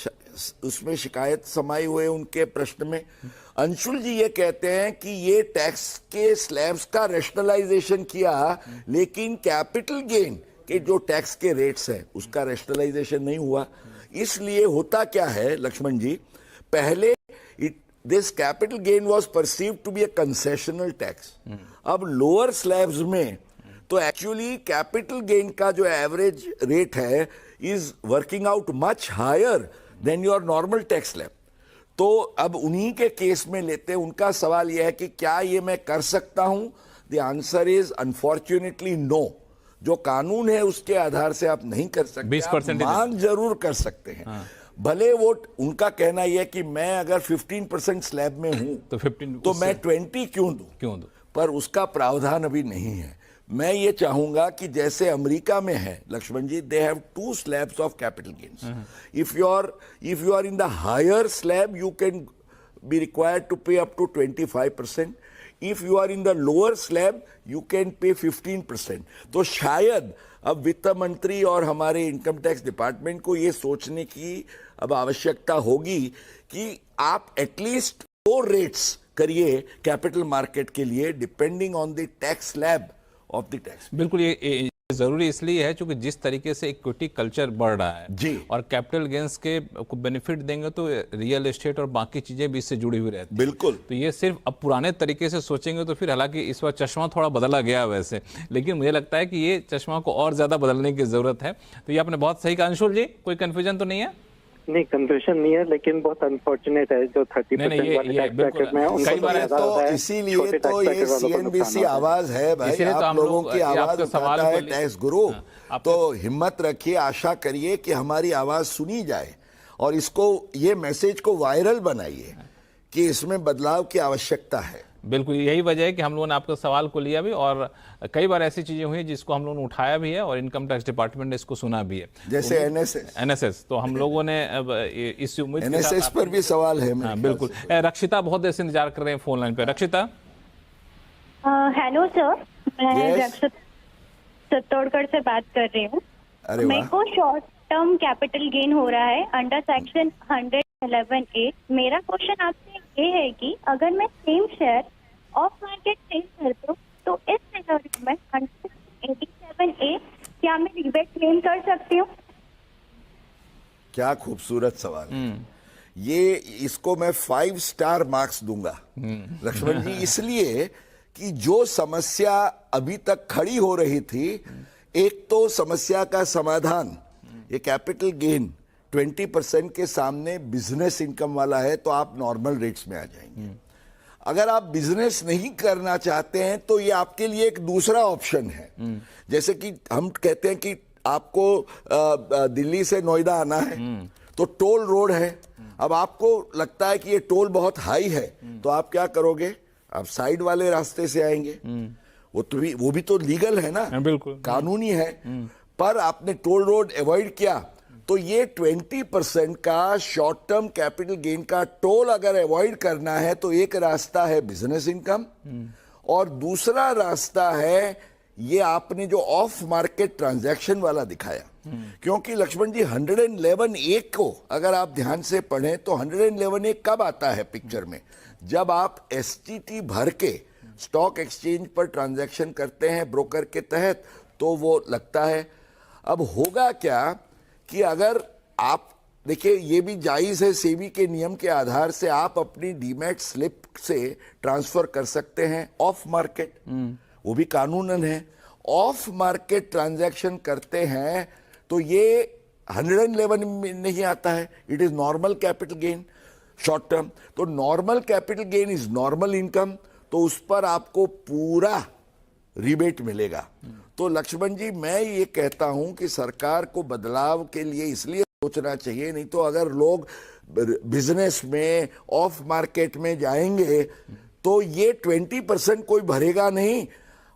उसमें शिकायत समाई हुए उनके प्रश्न में, अंशुल जी ये कहते हैं कि ये टैक्स के स्लैब्स का रैशनलाइजेशन किया, लेकिन कैपिटल गेन के जो टैक्स के रेट्स हैं उसका रैशनलाइजेशन नहीं हुआ। इसलिए होता क्या है लक्ष्मण जी, पहले this capital gain was perceived to be a concessional tax. अब लोअर स्लैब्स में तो एक्चुअली कैपिटल गेन का जो एवरेज रेट है is working out much higher than your normal tax slab. तो अब उन्हीं के केस में लेते हैं, उनका सवाल यह है कि क्या ये मैं कर सकता हूं? The answer is unfortunately no. जो कानून है उसके आधार से आप नहीं कर सकते, 20% मांग जरूर कर सकते हैं। हाँ। भले वो उनका कहना यह है कि मैं अगर 15% स्लैब में हूं तो 15 तो मैं 20 क्यों दूं, पर उसका प्रावधान अभी नहीं है। मैं ये चाहूंगा कि जैसे अमेरिका में है Lakshman ji, they have 2 slabs of capital gains. If you are in the higher slab you can be required to pay up to 25%। If you are in the lower slab you can pay 15%। तो शायद अब वित्त मंत्री और हमारे इनकम टैक्स डिपार्टमेंट को ये सोचने की अब आवश्यकता होगी कि आप एटलीस्ट 2 रेट्स करिए कैपिटल मार्केट के लिए, depending on the tax slab of the tax. बिल्कुल, ये जरूरी इसलिए है क्योंकि जिस तरीके से इक्विटी कल्चर बढ़ रहा है जी, और कैपिटल गेन्स के को बेनिफिट देंगे तो रियल एस्टेट और बाकी चीजें भी इससे जुड़ी हुई रहती है। बिल्कुल, तो ये सिर्फ अब पुराने तरीके से सोचेंगे तो फिर, हालांकि इस बार चश्मा थोड़ा बदला गया वैसे, लेकिन मुझे लगता है कि ये चश्मा को और ज्यादा बदलने की जरूरत है। तो ये आपने बहुत सही कहा अंशुल जी, कोई कंफ्यूजन तो नहीं है? नहीं, कंफ्यूजन नहीं है, लेकिन बहुत अनफॉर्चुनेट है जो 30% वाले टैक्स ब्रैकेट में उनको तो इसीलिए तो ये CNBC आवाज है भाई, आप लोगों की आवाज उठाता है टैक्स गुरु। तो हिम्मत रखिए, आशा करिए कि हमारी आवाज सुनी जाए और इसको, ये मैसेज को वायरल बनाइए कि इसमें बदलाव की आवश्यकता है। बिल्कुल यही वजह है कि हम लोगों ने आपके सवाल को लिया भी, और कई बार ऐसी चीजें हुई जिसको हम लोगों ने उठाया भी है और इनकम टैक्स डिपार्टमेंट ने इसको सुना भी है, जैसे एनएसएस। तो हम लोगों ने अब इस उम्मीद के साथ एनएसएस पर भी सवाल है। हाँ, बिल्कुल। रक्षिता बहुत देर से इंतजार कर रहे हैं फोन लाइन पे। रक्षिता, हेलो सर, मैं रक्षिता चित्तौड़गढ़ से बात कर रही हूँ। मेरे को शॉर्ट टर्म कैपिटल गेन हो रहा है अंडर सेक्शन 111A। मेरा क्वेश्चन आपसे ये है कि अगर मैं same share of market sell करती हूँ तो इस सिनेरियो में अंडर 87A क्या मैं रिबेट क्लेम कर सकती हूँ? क्या खूबसूरत सवाल है ये, इसको मैं 5 स्टार मार्क्स दूंगा लक्ष्मण जी, इसलिए कि जो समस्या अभी तक खड़ी हो रही थी, एक तो समस्या का समाधान, ये कैपिटल गेन 20% के सामने बिजनेस इनकम वाला है तो आप नॉर्मल रेट्स में आ जाएंगे। अगर आप बिजनेस नहीं करना चाहते हैं तो ये आपके लिए एक दूसरा ऑप्शन है। जैसे कि हम कहते हैं कि आपको दिल्ली से नोएडा आना है तो टोल रोड है, अब आपको लगता है कि ये टोल बहुत हाई है तो आप क्या करोगे, आप साइड वाले रास्ते से आएंगे। वो भी तो लीगल है ना, बिल्कुल कानूनी है, पर आपने टोल रोड अवॉइड किया तो ये 20% का शॉर्ट टर्म कैपिटल गेन का टोल अगर अवॉइड करना है तो एक रास्ता है बिजनेस इनकम और दूसरा रास्ता है ये आपने जो ऑफ मार्केट ट्रांजैक्शन वाला दिखाया। क्योंकि लक्ष्मण जी 111A को अगर आप ध्यान से पढ़ें तो 111A कब आता है पिक्चर में, जब आप STT भर के स्टॉक एक्सचेंज पर ट्रांजैक्शन करते हैं ब्रोकर के तहत, तो वो लगता है। अब होगा क्या कि अगर आप देखिए, ये भी जायज है, सेबी के नियम के आधार से आप अपनी डीमैट स्लिप से ट्रांसफर कर सकते हैं ऑफ मार्केट, वो भी कानूनन है। ऑफ मार्केट ट्रांजैक्शन करते हैं तो ये 111 में नहीं आता है, it is normal capital gain short term. तो normal capital gain is normal income, तो उस पर आपको पूरा रिबेट मिलेगा। तो लक्ष्मण जी मैं ये कहता हूं कि सरकार को बदलाव के लिए इसलिए सोचना चाहिए, नहीं तो अगर लोग बिजनेस में ऑफ मार्केट में जाएंगे तो ये 20% कोई भरेगा नहीं,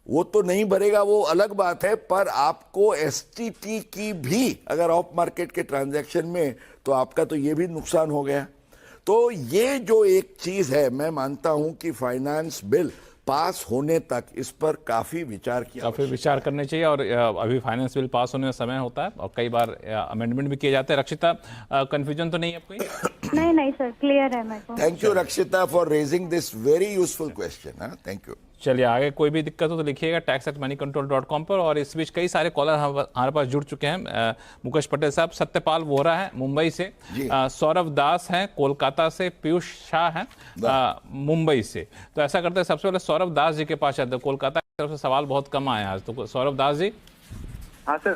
वो तो नहीं भरेगा, वो अलग बात है, पर आपको STT की भी अगर ऑफ मार्केट के ट्रांजैक्शन में तो आपका तो ये भी नुकसान हो गया। तो ये जो एक चीज है, मैं मानता हूं कि फाइनेंस बिल पास होने तक इस पर काफी विचार करने चाहिए, और अभी फाइनेंस बिल पास होने में समय होता है और कई बार अमेंडमेंट भी किए जाते हैं। रक्षिता, कंफ्यूजन तो नहीं है आपको? नहीं सर, क्लियर है मेरे को। थैंक यू रक्षिता for raising this very useful question. Thank you. चलिए आगे कोई भी दिक्कत हो तो लिखिएगा tax@moneycontrol.com पर। और इस बीच कई सारे कॉलर हमारे पास जुड़ चुके हैं। मुकेश पटेल साहब, सत्यपाल वोरा है मुंबई से, सौरभ दास हैं कोलकाता से, पीयूष शाह हैं मुंबई से। तो ऐसा करते हैं सबसे पहले सौरभ दास जी के पास आते हैं। कोलकाता की तरफ से सवाल बहुत कम आए आज, तो सौरभ दास जी। हाँ सर,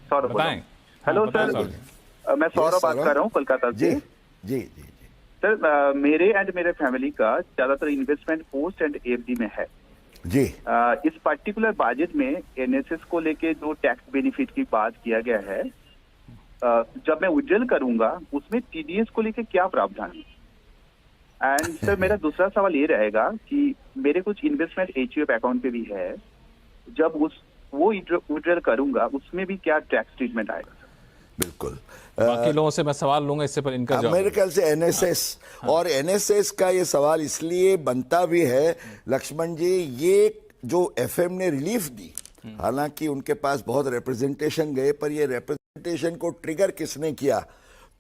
सौरभ बताएं। हेलो सर, मैं सौरभ बात कर रहा हूँ कोलकाता से। जी सर, मेरे एंड मेरे फैमिली का ज्यादातर इन्वेस्टमेंट पोस्ट एंड FD में है जी। इस पर्टिकुलर बजट में NSS को लेके जो टैक्स बेनिफिट की बात किया गया है, जब मैं विड्रॉल करूंगा उसमें TDS को लेके क्या प्रावधान है? एंड सर मेरा दूसरा सवाल ये रहेगा कि मेरे कुछ इन्वेस्टमेंट HUF अकाउंट पे भी है, जब वो विड्रॉल करूंगा उसमें भी क्या टैक्स ट्रीटमेंट आएगा? बिल्कुल, बाकी लोगों से मैं सवाल लूंगा इससे पर इनका जवाब। मेरे ख्याल से NSS और NSS का ये सवाल इसलिए बनता भी है लक्ष्मण जी, ये जो FM ने रिलीफ दी, हालांकि उनके पास बहुत रिप्रेजेंटेशन गए, पर ये रिप्रेजेंटेशन को ट्रिगर किसने किया?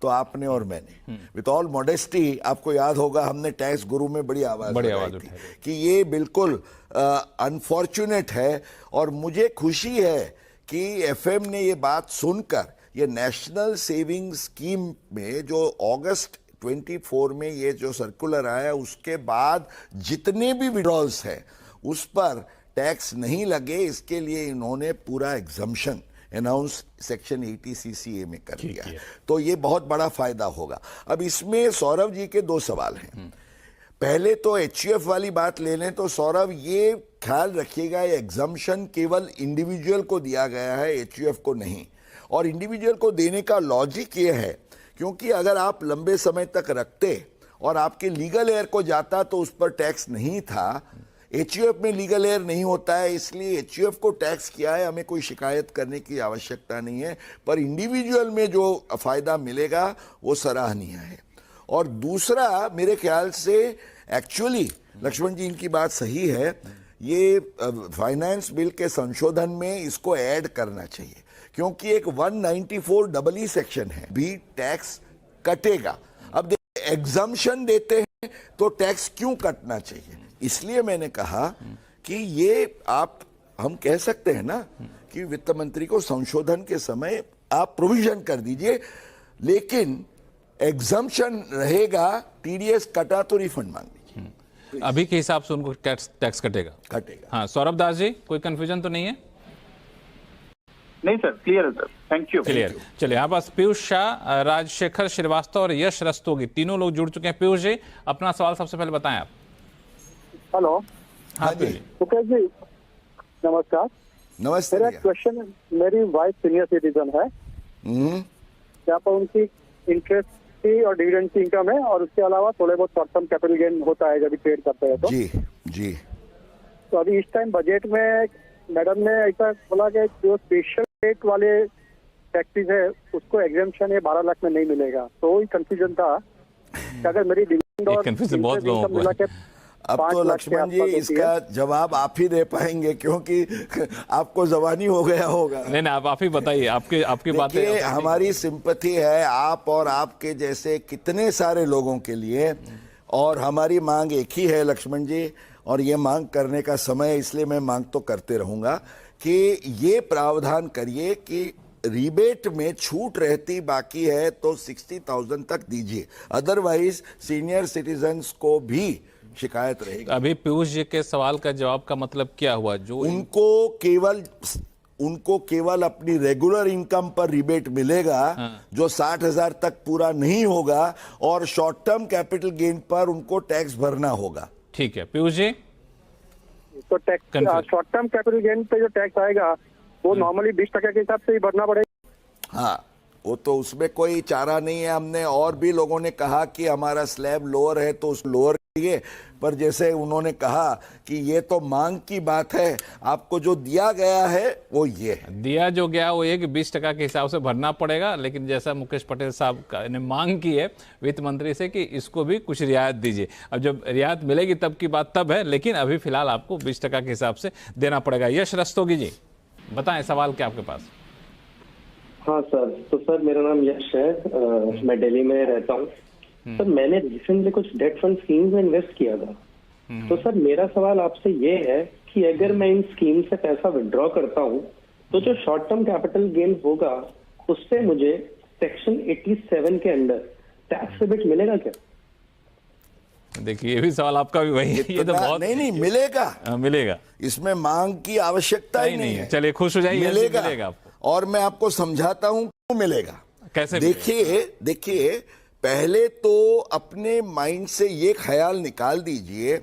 तो आपने और मैंने। विथ ऑल मॉडेस्टी, आपको याद होगा हमने टैक्स गुरु में बड़ी आवाज उठाई कि ये बिल्कुल अनफॉर्चुनेट है, और मुझे खुशी है कि FM ने ये बात सुनकर ये नेशनल सेविंग स्कीम में जो अगस्त 24 में ये जो सर्कुलर आया उसके बाद जितने भी विड्रॉल्स हैं उस पर टैक्स नहीं लगे, इसके लिए इन्होंने पूरा एग्जम्पशन अनाउंस सेक्शन 80 CCA में कर दिया है। तो ये बहुत बड़ा फायदा होगा। अब इसमें सौरभ जी के 2 सवाल हैं। पहले तो HUF वाली बात ले लें तो सौरभ ये ख्याल रखिएगा, ये एग्जम्पशन केवल इंडिविजुअल को दिया गया है, HUF को नहीं। और इंडिविजुअल को देने का लॉजिक ये है क्योंकि अगर आप लंबे समय तक रखते और आपके लीगल एयर को जाता तो उस पर टैक्स नहीं था। एचयूएफ में लीगल एयर नहीं होता है, इसलिए एचयूएफ को टैक्स किया है, हमें कोई शिकायत करने की आवश्यकता नहीं है। पर इंडिविजुअल में जो फायदा मिलेगा वो सराहनीय है। और दूसरा, मेरे ख्याल से एक्चुअली लक्ष्मण जी इनकी बात सही है, ये फाइनेंस बिल के संशोधन में इसको ऐड करना चाहिए, क्योंकि एक 194 सेक्शन है, भी टैक्स कटेगा। अब देखिए, एग्जम्पशन देते हैं तो टैक्स क्यों कटना चाहिए, इसलिए मैंने कहा कि ये हम कह सकते हैं ना कि वित्त मंत्री को संशोधन के समय आप प्रोविजन कर दीजिए, लेकिन एग्जम्पशन रहेगा, टीडीएस कटा तो रिफंड मांग लीजिए। अभी के हिसाब से उनको टैक्स कटेगा। हाँ, सौरभ दास जी, कोई कंफ्यूजन तो नहीं है? नहीं सर, क्लियर है सर, थैंक यू। क्लियर। चलिए, यहाँ पास पीयूष शाह, राजशेखर श्रीवास्तव और यश रस्तोगी, तीनों लोग जुड़ चुके हैं। पीयूष जी, अपना सवाल सबसे पहले बताएं आप। हेलो। हाँ जी, मुकेश जी नमस्कार। नमस्ते। मेरा क्वेश्चन, मेरी वाइफ सीनियर सिटीजन है, यहाँ पर उनकी इंटरेस्ट की और डिविडेंड की इनकम है, और उसके अलावा थोड़े बहुत शॉर्ट टर्म कैपिटल गेन होता है जब ट्रेड करते हैं तो। जी। तो अभी इस टाइम बजट में मैडम ने ऐसा बोला कि जो स्पेशल रेट वाले टैक्सेस है उसको एग्जेम्पशन ये 12 लाख में नहीं मिलेगा। तो वही कंफ्यूजन था कि अगर मेरी डिविडेंड और बहुत लोगों को मिला के अब तो लक्ष्मण जी इसका जवाब आप ही दे पाएंगे, क्योंकि आपको जवानी हो गया होगा। नहीं, आप ही बताइए, आपकी बातें। हमारी सिंपैथी है आप और आपके जैसे कितने सारे लोगों के लिए, और हमारी मांग एक ही है लक्ष्मण जी, और ये मांग करने का समय है, इसलिए मैं मांग तो करते रहूंगा कि ये प्रावधान करिए कि रिबेट में छूट रहती बाकी है तो 60,000 तक दीजिए, अदरवाइज सीनियर सिटीजन्स को भी शिकायत रहेगी। अभी पीयूष जी के सवाल का जवाब का मतलब क्या हुआ? जो उनको केवल अपनी रेगुलर इनकम पर रिबेट मिलेगा, जो 60,000 तक पूरा नहीं होगा, और शॉर्ट टर्म कैपिटल गेन पर उनको टैक्स भरना होगा। ठीक है पीयूष जी। तो tax short term capital gain पे जो टैक्स आएगा वो नॉर्मली 20% के हिसाब से ही भरना पड़ेगा। हाँ, वो तो उसमें कोई चारा नहीं है। हमने और भी लोगों ने कहा कि हमारा स्लैब लोअर है तो उस लोअर लिए, पर जैसे उन्होंने कहा कि ये तो मांग की बात है, आपको जो दिया गया है वो ये है। दिया जो गया वो 20% के हिसाब से भरना पड़ेगा, लेकिन जैसा मुकेश पटेल साहब ने मांग की है वित्त मंत्री से कि इसको भी कुछ रियायत दीजिए। अब जब रियायत मिलेगी तब की बात तब है, लेकिन अभी फिलहाल आपको 20% के हिसाब से देना पड़ेगा। यश रस्तोगी जी, बताएं सवाल क्या आपके पास? हाँ सर, तो सर मेरा नाम यश है, मैं दिल्ली में रहता हूँ। सर मैंने रिसेंटली कुछ डेट फंड स्कीम्स में इन्वेस्ट किया था। तो सर मेरा सवाल आपसे ये है कि अगर मैं इन स्कीम से पैसा विड्रॉ करता हूँ तो जो शॉर्ट टर्म कैपिटल गेन होगा उससे मुझे सेक्शन 87 के अंडर टैक्स रिबेट मिलेगा क्या? देखिए, ये भी सवाल आपका भी वही है। ये तो बहुत नहीं मिलेगा। मिलेगा, इसमें मांग की आवश्यकता ही नहीं है। चलिए खुश हो जाइए, मिलेगा आपको। और मैं आपको समझाता हूं क्यों मिलेगा। कैसे? देखिए पहले तो अपने माइंड से ये ख्याल निकाल दीजिए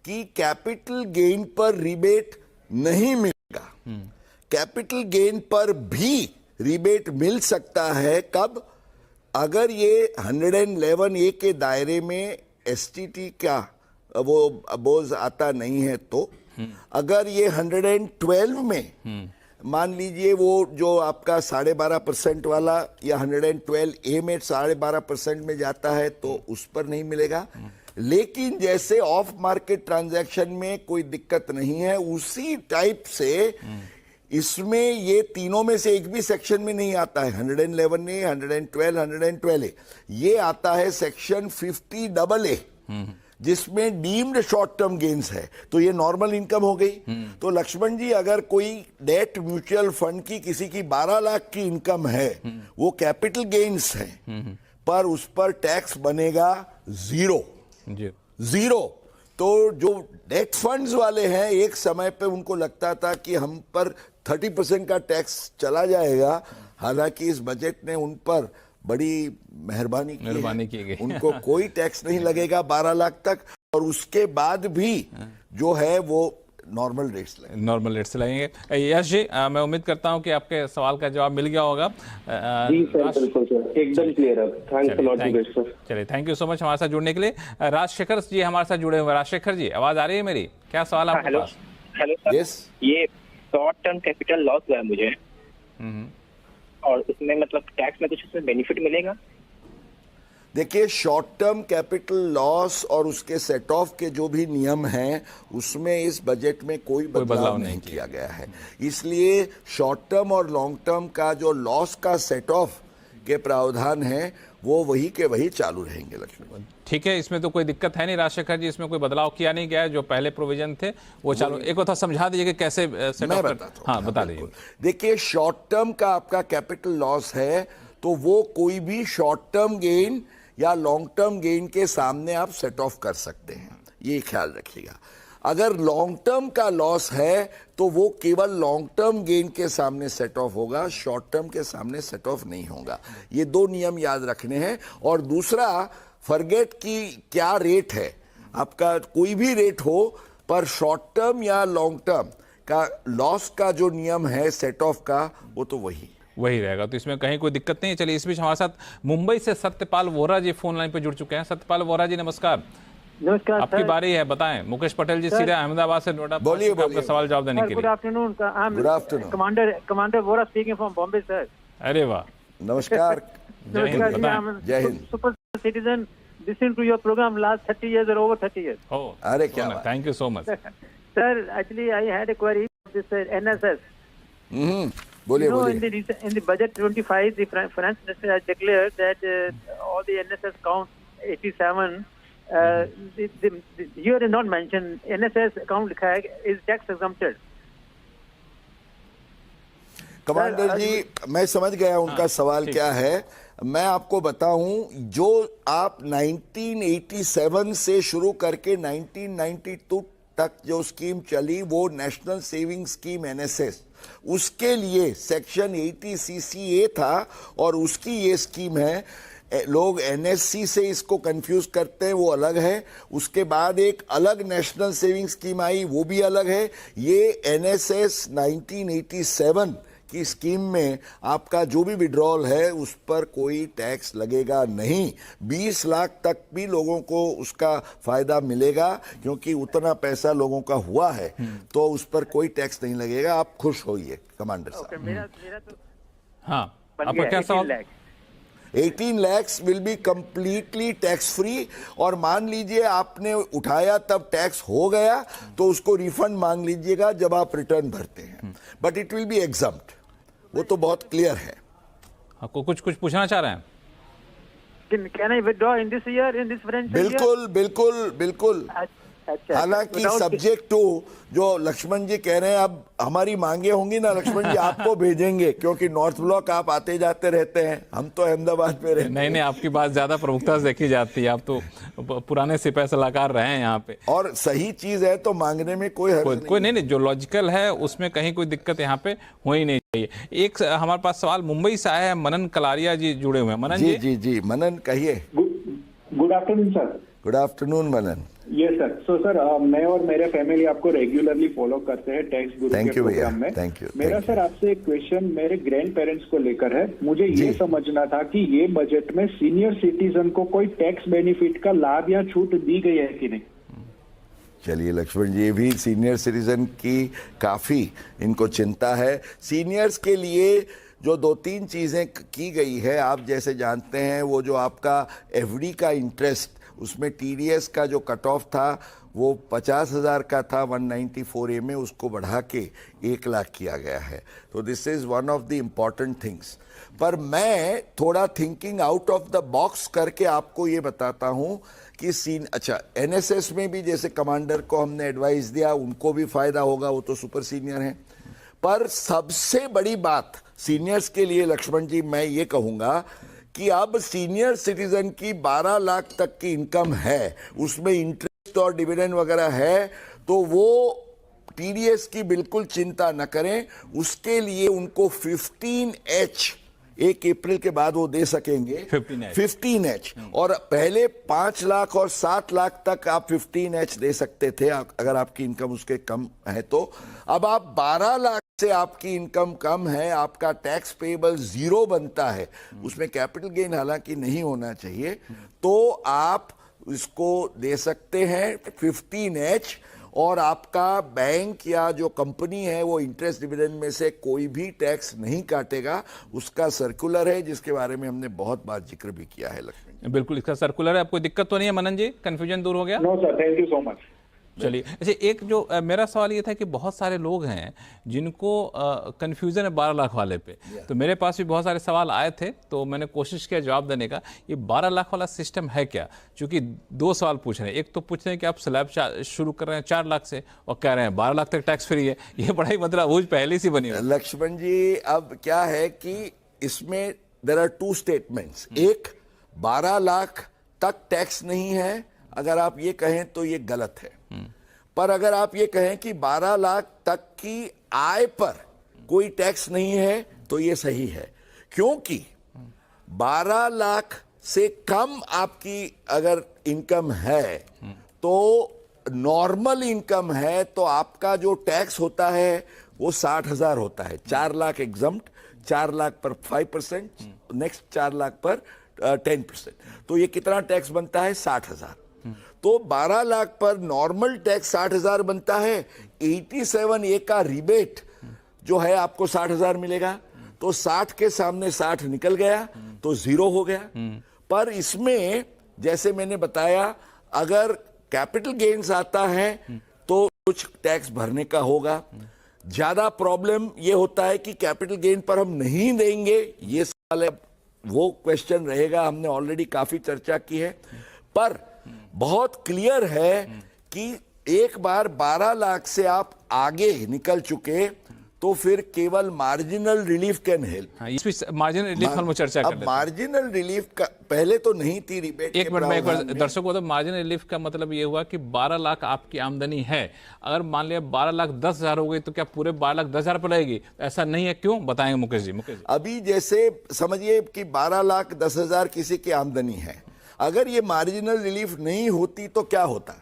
कि कैपिटल गेन पर रिबेट नहीं मिलेगा। कैपिटल गेन पर भी रिबेट मिल सकता है। कब? अगर ये 111A के दायरे में STT का वो बोझ आता नहीं है तो, अगर ये 112 में मान लीजिए वो जो आपका 12.5% वाला या 112A में 12.5% में जाता है तो उस पर नहीं मिलेगा। लेकिन जैसे ऑफ मार्केट ट्रांजैक्शन में कोई दिक्कत नहीं है, उसी टाइप से इसमें ये तीनों में से एक भी सेक्शन में नहीं आता है। 111A, 112, 112A, ये आता है सेक्शन 50AA, जिसमें डीम्ड शॉर्ट टर्म गेन्स है। तो ये नॉर्मल इनकम हो गई। तो लक्ष्मण जी, अगर कोई डेट म्यूचुअल फंड की किसी की 12 लाख की इनकम है, वो कैपिटल गेन्स है, पर उस पर टैक्स बनेगा जीरो। तो जो डेट फंड्स वाले हैं, एक समय पे उनको लगता था कि हम पर 30% का टैक्स चला जाएगा। हालांकि इस बजट ने उन पर बड़ी मेहरबानी की गई। उनको कोई टैक्स नहीं लगेगा 12 लाख तक, और उसके बाद भी जो है वो नॉर्मल रेट्स लगेंगे। नॉर्मल रेट से लगेंगे। यश जी, मैं उम्मीद करता हूं कि आपके सवाल का जवाब मिल गया होगा। जी सर, बिल्कुल सर, एकदम क्लियर है। Thanks a lot sir. चलिए, थैंक यू सो मच हमारे साथ जुड़ने के लिए। राजशेखर जी हमारे साथ जुड़े हुए। राजशेखर जी, आवाज आ रही है मेरी? क्या सवाल है आपके पास? Hello sir. यस, ये शॉर्ट टर्म कैपिटल लॉस हुआ है मुझे, और उसमें मतलब टैक्स में कुछ उसमें बेनिफिट मिलेगा? देखिए, शॉर्ट टर्म कैपिटल लॉस और उसके सेट ऑफ के जो भी नियम हैं उसमें इस बजट में कोई बदलाव नहीं किया गया है। इसलिए शॉर्ट टर्म और लॉन्ग टर्म का जो लॉस का सेट ऑफ के प्रावधान है वो वही के वही चालू रहेंगे। लक्ष्मण, ठीक है, इसमें तो कोई दिक्कत है नहीं राजशेखर जी, इसमें कोई बदलाव किया नहीं गया है। जो पहले प्रोविजन थे वो चालू। एक बार समझा दीजिए कि कैसे सेट मैं ऑफ बताता हूं। हाँ, बता दीजिए। देखिए, शॉर्ट टर्म का आपका कैपिटल लॉस है तो वो कोई भी शॉर्ट टर्म गेन या लॉन्ग टर्म गेन के सामने आप सेट ऑफ कर सकते हैं, ये ख्याल रखिएगा। अगर लॉन्ग टर्म का लॉस है तो वो केवल लॉन्ग टर्म गेन के सामने सेट ऑफ होगा, शॉर्ट टर्म के सामने सेट ऑफ नहीं होगा। ये दो नियम याद रखने हैं। और दूसरा, फॉरगेट की क्या रेट है आपका, कोई भी रेट हो, पर शॉर्ट टर्म या लॉन्ग टर्म का लॉस का जो नियम है सेट ऑफ का, वो तो वही रहेगा, तो इसमें कहीं कोई दिक्कत नहीं है। चलिए, इस बीच हमारे साथ मुंबई से सत्यपाल वोरा जी फोन लाइन पे जुड़ चुके हैं। सत्यपाल वोरा जी, नमस्कार। नमस्कार, आपकी बारी है, बताएं। मुकेश पटेल जी सीधे अहमदाबाद से नोएडा बोलिए आपका सवाल जवाब देने के लिए। Good afternoon. Good afternoon. Commander Vora speaking from Bombay sir. अरे वाह, नमस्कार। जय हिंद, बताएं। जय हिंद। Super citizen, listen to your programme last 30 years or over 30 years. अरे क्या बात, thank you so much. Sir, actually I had a query of this NSS. बोलिए You know, बोलिए। in the budget 25, the finance minister has declared that all the NSS count 87. Here is not mentioned. NSS account लिखा है is tax exempted. कमांडर जी, मैं समझ गया उनका सवाल क्या है। मैं आपको बताऊं, जो आप 1987 से शुरू करके 1992 तक जो स्कीम चली, वो नेशनल सेविंग स्कीम एनएसएस, उसके लिए सेक्शन 80 CCA था और उसकी ये स्कीम है। लोग एनएससी से इसको कंफ्यूज करते हैं, वो अलग है। उसके बाद एक अलग नेशनल सेविंग स्कीम आई, वो भी अलग है। ये एनएसएस 1987 की स्कीम में आपका जो भी विड्रॉल है उस पर कोई टैक्स लगेगा नहीं। 20 लाख तक भी लोगों को उसका फायदा मिलेगा, क्योंकि उतना पैसा लोगों का हुआ है, तो उस पर कोई टैक्स नहीं लगेगा। आप खुश होइए कमांडर साहब। मेरा तो हाँ, आपका क्या सवाल? 18 lakhs will be completely tax free. और मान लीजिए आपने उठाया तब टैक्स हो गया तो उसको रिफंड मांग लीजिएगा जब आप रिटर्न भरते हैं, but it will be exempt. वो तो बहुत क्लियर है। आपको कुछ पूछना चाह रहे हैं? Can I withdraw in this year, in this financial year? बिल्कुल बिल्कुल बिल्कुल। अच्छा, हालांकि सब्जेक्ट टू जो लक्ष्मण जी कह रहे हैं, अब हमारी मांगे होंगी ना लक्ष्मण जी, आपको भेजेंगे, क्योंकि नॉर्थ ब्लॉक आप आते जाते रहते हैं, हम तो अहमदाबाद में रहते हैं। नहीं, आपकी बात ज्यादा प्रमुखता से देखी जाती है, आप तो पुराने सिपाही सलाहकार रहे हैं यहाँ पे। और सही चीज है तो मांगने में कोई हर्ज कोई नहीं, जो लॉजिकल है उसमें कहीं कोई दिक्कत यहाँ पे हो ही नहीं चाहिए। एक हमारे पास सवाल मुंबई से आया है, मनन कलारिया जी जुड़े हुए हैं। मनन जी, जी मनन कहिए। Good afternoon sir. Good afternoon Manan. Yes sir. So sir, मैं और मेरे फैमिली आपको रेगुलरली फॉलो करते हैं टैक्स गुरु के प्रोग्राम में। मेरा सर आपसे एक क्वेश्चन मेरे ग्रैंड पेरेंट्स को लेकर है। मुझे ये समझना था कि ये बजट में सीनियर सिटीजन को कोई टैक्स बेनिफिट का लाभ या छूट दी गई है कि नहीं? चलिए लक्ष्मण जी, भी सीनियर सिटीजन की काफी इनको चिंता है। सीनियर्स के लिए जो 2-3 चीजें की गई है, आप जैसे जानते हैं, वो जो आपका एफडी का इंटरेस्ट, उसमें टीडीएस का जो कट ऑफ था वो 50,000 का था 194A में, उसको बढ़ा के 1 लाख किया गया है। तो this is one of the important things. पर मैं थोड़ा thinking out of the box करके आपको ये बताता हूं कि एनएसएस में भी जैसे कमांडर को हमने एडवाइस दिया, उनको भी फायदा होगा, वो तो सुपर सीनियर हैं। पर सबसे बड़ी बात सीनियर्स के लिए लक्ष्मण जी मैं ये कहूंगा कि अब सीनियर सिटीजन की 12 लाख तक की इनकम है, उसमें इंटरेस्ट और डिविडेंड वगैरह है, तो वो टीडीएस की बिल्कुल चिंता न करें। उसके लिए उनको 15H 1 अप्रैल के बाद वो दे सकेंगे 15H। और पहले 5 लाख और 7 लाख तक आप 15H दे सकते थे अगर आपकी इनकम उसके कम है तो। अब आप 12 लाख से आपकी इनकम कम है, आपका टैक्स पेएबल 0 बनता है, उसमें कैपिटल गेन हालांकि नहीं होना चाहिए, तो आप इसको दे सकते हैं 15H। और आपका बैंक या जो कंपनी है वो इंटरेस्ट डिविडेंड में से कोई भी टैक्स नहीं काटेगा। उसका सर्कुलर है जिसके बारे में हमने बहुत बार जिक्र भी किया है लक्ष्मण। बिल्कुल, इसका सर्कुलर है, आपको दिक्कत तो नहीं है मनन जी? कंफ्यूजन दूर हो गया? No sir, thank you so much. चलिए, अच्छा एक जो मेरा सवाल ये था कि बहुत सारे लोग हैं जिनको कंफ्यूजन है 12 लाख वाले पे, तो मेरे पास भी बहुत सारे सवाल आए थे, तो मैंने कोशिश किया जवाब देने का। ये 12 लाख वाला सिस्टम है क्या? क्योंकि 2 सवाल पूछ रहे हैं। एक तो पूछ रहे हैं कि आप स्लैब शुरू कर रहे हैं 4 लाख से और कह रहे हैं 12 लाख तक टैक्स फ्री है। ये बड़ा ही मतलब वो पहले से बनी है। लक्ष्मण जी, अब क्या है कि इसमें देयर आर 2 स्टेटमेंट्स। एक, 12 लाख तक टैक्स नहीं है, अगर आप ये कहें तो ये गलत है। पर अगर आप ये कहें कि 12 लाख तक की आय पर कोई टैक्स नहीं है तो ये सही है, क्योंकि 12 लाख से कम आपकी अगर इनकम है तो नॉर्मल इनकम है तो आपका जो टैक्स होता है वो 60,000 होता है। 4 लाख एग्जम्प्ट, 4 लाख पर 5%, नेक्स्ट 4 लाख पर 10%, तो ये कितना टैक्स बनता है? 60,000। तो 12 लाख पर नॉर्मल टैक्स 60,000 बनता है। 87A का रिबेट जो है आपको 60,000 मिलेगा, तो 60 के सामने 60 निकल गया तो 0 हो गया। पर इसमें जैसे मैंने बताया, अगर कैपिटल गेन्स आता है तो कुछ टैक्स भरने का होगा। ज्यादा प्रॉब्लम ये होता है कि कैपिटल गेन पर हम नहीं देंगे, ये सवाल है, वो क्वेश्चन रहेगा, हमने ऑलरेडी काफी चर्चा की है। पर बहुत क्लियर है कि एक बार 12 लाख से आप आगे निकल चुके तो फिर केवल मार्जिनल रिलीफ कैन हेल्प। इस मार्जिनल रिलीफ हम चर्चा कर लेते हैं। मार्जिनल रिलीफ का पहले तो नहीं थी रिबेट। एक मिनट में एक बार दर्शकों को, तो मार्जिनल रिलीफ का मतलब ये हुआ कि 12 लाख आपकी आमदनी है, अगर मान लिया 12 लाख 10,000 हो गई तो क्या पूरे 12 लाख 10,000 पर रहेगी? ऐसा नहीं है, क्यों बताएंगे मुकेश जी? मुकेश जी, अभी जैसे समझिए कि 12 लाख 10,000 किसी की आमदनी है, अगर ये मार्जिनल रिलीफ नहीं होती तो क्या होता?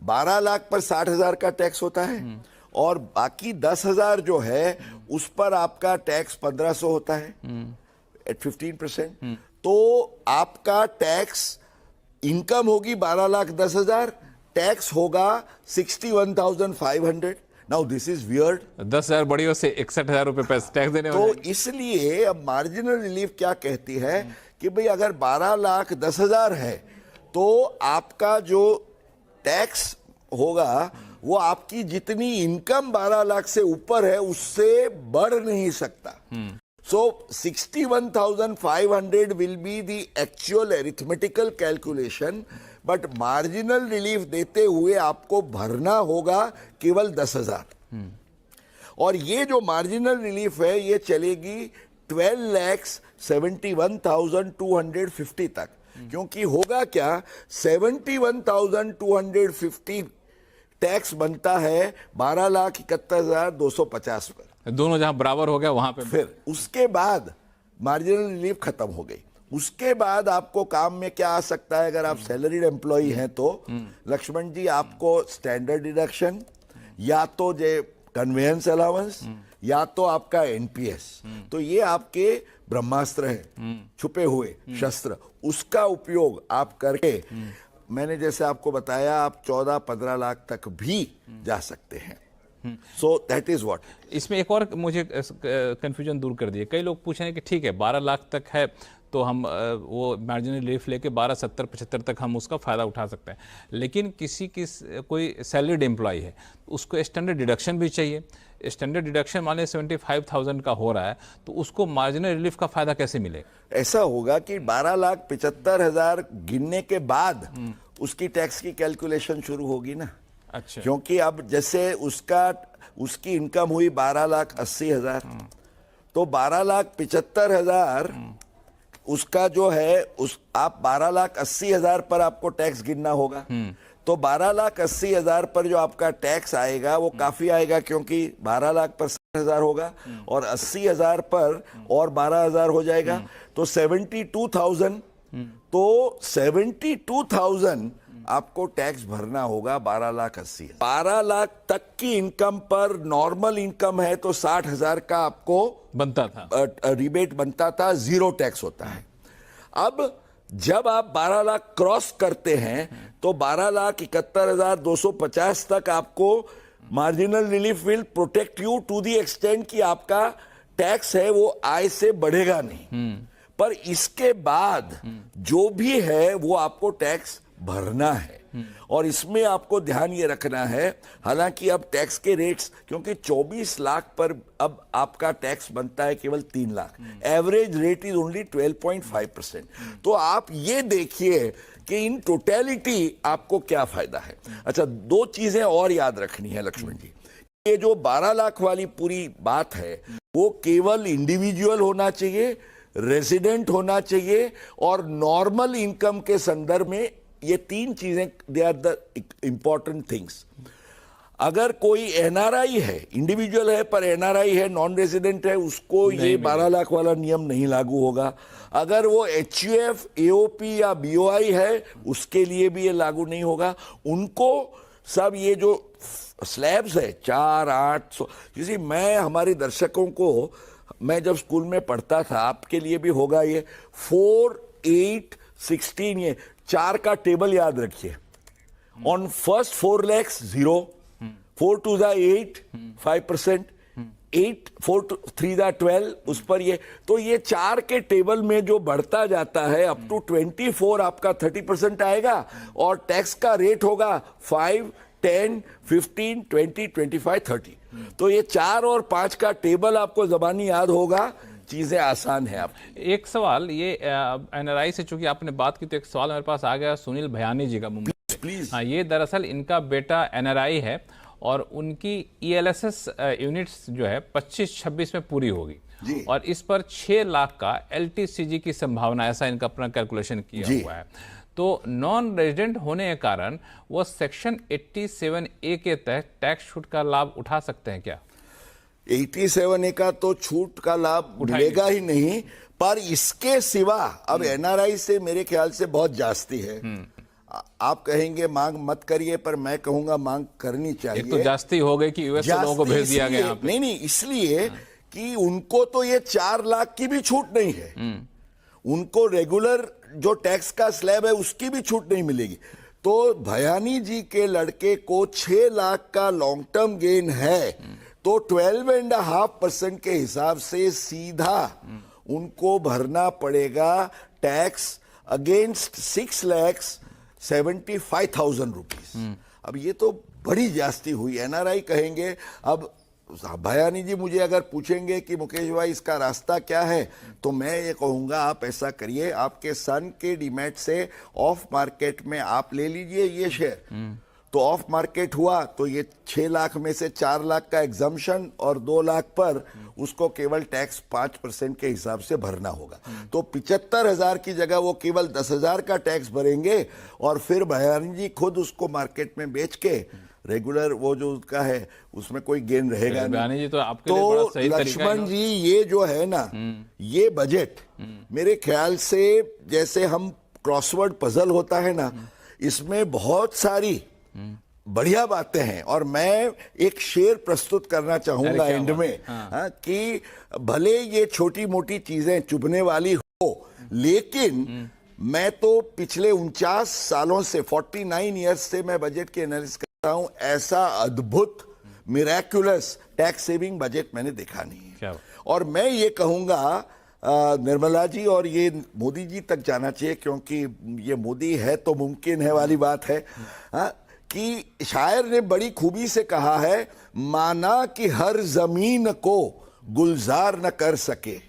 12 लाख पर 60,000 का टैक्स होता है और बाकी 10,000 जो है उस पर आपका टैक्स 1,500 होता है एट 15%। तो आपका टैक्स, इनकम होगी 12 लाख 10,000, टैक्स होगा 61,500। Now this is weird. 10,000 बढ़ियों से 61,000 रुपए टैक्स देने तो इसलिए अब मार्जिनल रिलीफ क्या कहती है कि भाई अगर 12 लाख 10,000 है तो आपका जो टैक्स होगा वो आपकी जितनी इनकम 12 लाख से ऊपर है उससे बढ़ नहीं सकता। सो 61,500 will be the actual arithmetical calculation, but marginal relief देते हुए आपको भरना होगा केवल 10,000। और ये जो मार्जिनल रिलीफ है ये चलेगी 12,71,250 तक, क्योंकि होगा क्या, 71,250 टैक्स बनता है 12,71,250 पर। दोनों जहां बराबर हो गया वहां पे फिर उसके बाद मार्जिनल रिलीफ खत्म हो गई। उसके बाद आपको काम में क्या आ सकता है? अगर आप सैलरीड एम्प्लॉय हैं तो लक्ष्मण जी आपको स्टैंडर्ड डिडक्शन, या तो जे कन्वेयंस अलाउंस, या तो आपका एनपीएस। तो ये आपके ब्रह्मास्त्र हैं, छुपे हुए शस्त्र, उसका उपयोग आप करके मैंने जैसे आपको बताया आप 14-15 लाख तक भी जा सकते हैं। So that is what. इसमें एक और मुझे कंफ्यूजन दूर कर दिए। कई लोग पूछ रहे हैं कि ठीक है 12 लाख तक है तो हम वो मार्जिनल रिलीफ लेके 12, 70, 75 तक हम उसका फ़ायदा उठा सकते हैं, लेकिन कोई सैलरीड एम्प्लॉय है उसको स्टैंडर्ड डिडक्शन भी चाहिए। स्टैंडर्ड डिडक्शन मान लें 75,000 का हो रहा है तो उसको मार्जिनल रिलीफ का फ़ायदा कैसे मिलेगा? ऐसा होगा कि 12,75,000 गिनने के बाद उसकी टैक्स की कैलकुलेशन शुरू होगी ना। अच्छा। क्योंकि अब जैसे उसकी इनकम हुई 12,80,000, तो 12,75,000 उसका जो है आप 12,80,000 पर आपको टैक्स गिनना होगा। तो 12,80,000 पर जो आपका टैक्स आएगा वो काफी आएगा, क्योंकि 12 लाख पर 60,000 होगा और 80,000 पर और 12,000 हो जाएगा, तो 72,000। तो 72,000 आपको टैक्स भरना होगा 12,80,000। 12 लाख तक की इनकम पर नॉर्मल इनकम है तो 60,000 का आपको बनता था, रिबेट बनता था, जीरो टैक्स होता है। अब जब आप 12 लाख क्रॉस करते हैं तो 12,71,250 तक आपको marginal relief will protect you to the extent कि आपका टैक्स है वो आय से बढ़ेगा नहीं, पर इसके बाद जो भी है वो आपको टैक्स भरना है। और इसमें आपको ध्यान ये रखना है, हालांकि अब टैक्स के रेट्स, क्योंकि 24 लाख पर अब आपका टैक्स बनता है केवल 3 lakh, average rate is only 12.5%। तो आप ये देखिए कि इन टोटलिटी आपको क्या फायदा है। अच्छा, दो चीजें और याद रखनी है लक्ष्मण जी। ये जो 12 लाख वाली पूरी बात है वो केवल इंडिविजुअल होना चाहिए, रेजिडेंट होना चाहिए और नॉर्मल इनकम के संदर्भ में ये तीन चीजें, they are the important things. अगर कोई एनआरआई है, इंडिविजुअल है पर एनआरआई है, नॉन रेजिडेंट है, उसको ये 12 लाख वाला नियम नहीं लागू होगा। अगर वो एचयूएफ, एओपी या बीओआई है उसके लिए भी ये लागू नहीं होगा। उनको सब ये जो स्लैब्स है 4, 8, किसी, मैं हमारे दर्शकों को, मैं जब स्कूल में पढ़ता था, आपके लिए भी होगा ये 4, 8, 16, ये 4 का टेबल याद रखिए। On first 4 lakhs 0, 4 to the 8 5%, 8 4 to 3 the 12, उस पर ये, तो ये 4 के टेबल में जो बढ़ता जाता है अप टू 24 आपका 30% आएगा और टैक्स का रेट होगा 5, 10, 15, 20, 25, 30। तो ये 4 और 5 का टेबल आपको जबानी याद होगा, चीजें आसान है। आप एक सवाल ये एनआरआई से चूंकि आपने बात की तो एक सवाल मेरे पास आ गया सुनील भयानी जी का, मुंबई। प्लीज। हाँ, ये दरअसल इनका बेटा एनआरआई है और उनकी ईएलएसएस यूनिट्स जो है 25-26 में पूरी होगी और इस पर 6 लाख का एलटीसीजी की संभावना, ऐसा इनका अपना कैलकुलेशन किया हुआ है। तो नॉन रेजिडेंट होने के कारण वो सेक्शन 87A के तहत टैक्स छूट का लाभ उठा सकते हैं क्या? 87A का तो छूट का लाभ मिलेगा ही नहीं, पर इसके सिवा अब एनआरआई से मेरे ख्याल से बहुत जास्ती है। आप कहेंगे मांग मत करिए, पर मैं कहूंगा मांग करनी चाहिए। एक तो जास्ती हो गई कि यूएस से लोगों को भेज दिया गया। नहीं, इसलिए कि उनको तो ये 4 लाख की भी छूट नहीं है, उनको रेगुलर जो टैक्स का स्लैब है उसकी भी छूट नहीं मिलेगी। तो भयानी जी के लड़के को 6 लाख का लॉन्ग टर्म गेन है तो 12.5% के हिसाब से सीधा उनको भरना पड़ेगा टैक्स अगेंस्ट 6,75,000 रुपीज। अब ये तो बड़ी जास्ती हुई। एनआरआई कहेंगे, अब भयानी जी मुझे अगर पूछेंगे कि मुकेश भाई इसका रास्ता क्या है, तो मैं ये कहूंगा आप ऐसा करिए, आपके सन के डीमैट से ऑफ मार्केट में आप ले लीजिए ये शेयर, तो ऑफ मार्केट हुआ तो ये 6 लाख में से 4 लाख का एग्जम्पशन और 2 लाख पर उसको केवल टैक्स 5% के हिसाब से भरना होगा। तो 75,000 की जगह वो केवल 10,000 का टैक्स भरेंगे और फिर भयानी जी खुद उसको मार्केट में बेच के रेगुलर वो जो उसका है उसमें कोई गेन रहेगा नहीं। जी तो आपके लिए बड़ा सही लक्ष्मण जी ये जो है ना, ये बजट मेरे ख्याल से जैसे हम क्रॉसवर्ड पजल होता है ना, इसमें बहुत सारी बढ़िया बातें हैं और मैं एक शेर प्रस्तुत करना चाहूंगा एंड में, कि भले ये छोटी मोटी चीजें चुभने वाली हो, लेकिन मैं तो पिछले 49 सालों से 49 इयर्स से मैं बजट की एनालिसिस करता हूं, ऐसा अद्भुत मिरेक्युलस टैक्स सेविंग बजट मैंने देखा नहीं है। और मैं ये कहूंगा निर्मला जी, और ये मोदी जी तक जाना चाहिए क्योंकि ये मोदी है तो मुमकिन है वाली बात है, कि शायर ने बड़ी खूबी से कहा है, माना कि हर जमीन को गुलजार न कर सके,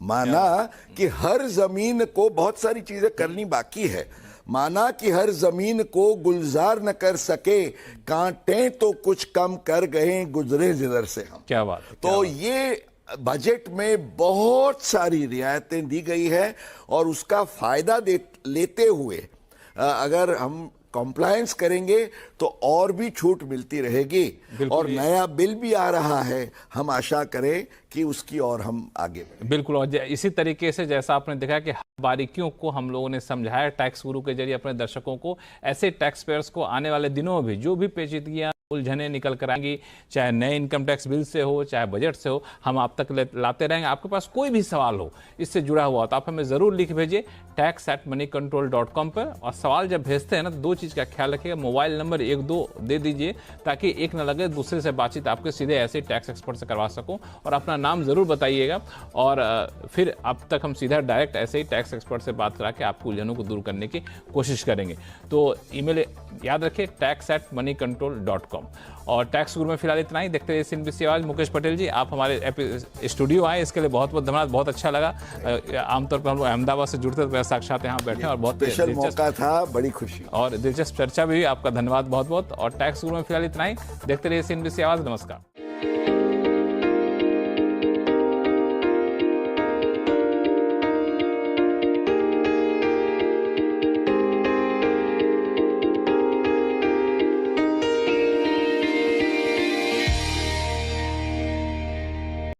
माना कि हर जमीन को बहुत सारी चीजें करनी बाकी है, माना कि हर जमीन को गुलजार न कर सके, कांटे तो कुछ कम कर गए गुजरे जिधर से हम। क्या बात है, तो ये बजट में बहुत सारी रियायतें दी गई है और उसका फायदा लेते हुए अगर हम कॉम्प्लायंस करेंगे तो और भी छूट मिलती रहेगी। और नया बिल भी आ रहा है, हम आशा करें कि उसकी और हम आगे बढ़ें। बिल्कुल, और इसी तरीके से जैसा आपने देखा कि बारीकियों को हम लोगों ने समझाया टैक्स गुरु के जरिए अपने दर्शकों को, ऐसे टैक्स पेयर्स को आने वाले दिनों में भी जो भी पेचीदगियां उलझने निकल कर आएंगी, चाहे नए इनकम टैक्स बिल से हो चाहे बजट से हो, हम आप तक लाते रहेंगे। आपके पास कोई भी सवाल हो इससे जुड़ा हुआ तो आप हमें ज़रूर लिख भेजिए tax@moneycontrol.com पर। और सवाल जब भेजते हैं ना तो दो चीज़ का ख्याल रखिएगा, मोबाइल नंबर 1-2 दे दीजिए ताकि एक न लगे दूसरे से बातचीत आपके सीधे ऐसे टैक्स एक्सपर्ट से करवा सकूं। और अपना नाम ज़रूर बताइएगा और फिर अब तक हम सीधा डायरेक्ट ऐसे ही टैक्स एक्सपर्ट से बात करा के आपकी उलझनों को दूर करने की कोशिश करेंगे। तो ईमेल याद रखिए tax@moneycontrol.com। और टैक्स गुरु में फिलहाल इतना ही। देखते रहिए CNBC आवाज़। मुकेश पटेल जी, आप हमारे स्टूडियो आए, इसके लिए बहुत बहुत धन्यवाद, बहुत अच्छा लगा। आमतौर पर हम लोग अहमदाबाद से जुड़ते थे, साक्षात यहाँ बैठे और बहुत स्पेशल मौका था, बड़ी खुशी और दिलचस्प चर्चा भी हुई। आपका धन्यवाद बहुत बहुत। और टैक्स गुरु में फिलहाल इतना ही। देखते रहिए CNBC आवाज़। नमस्कार।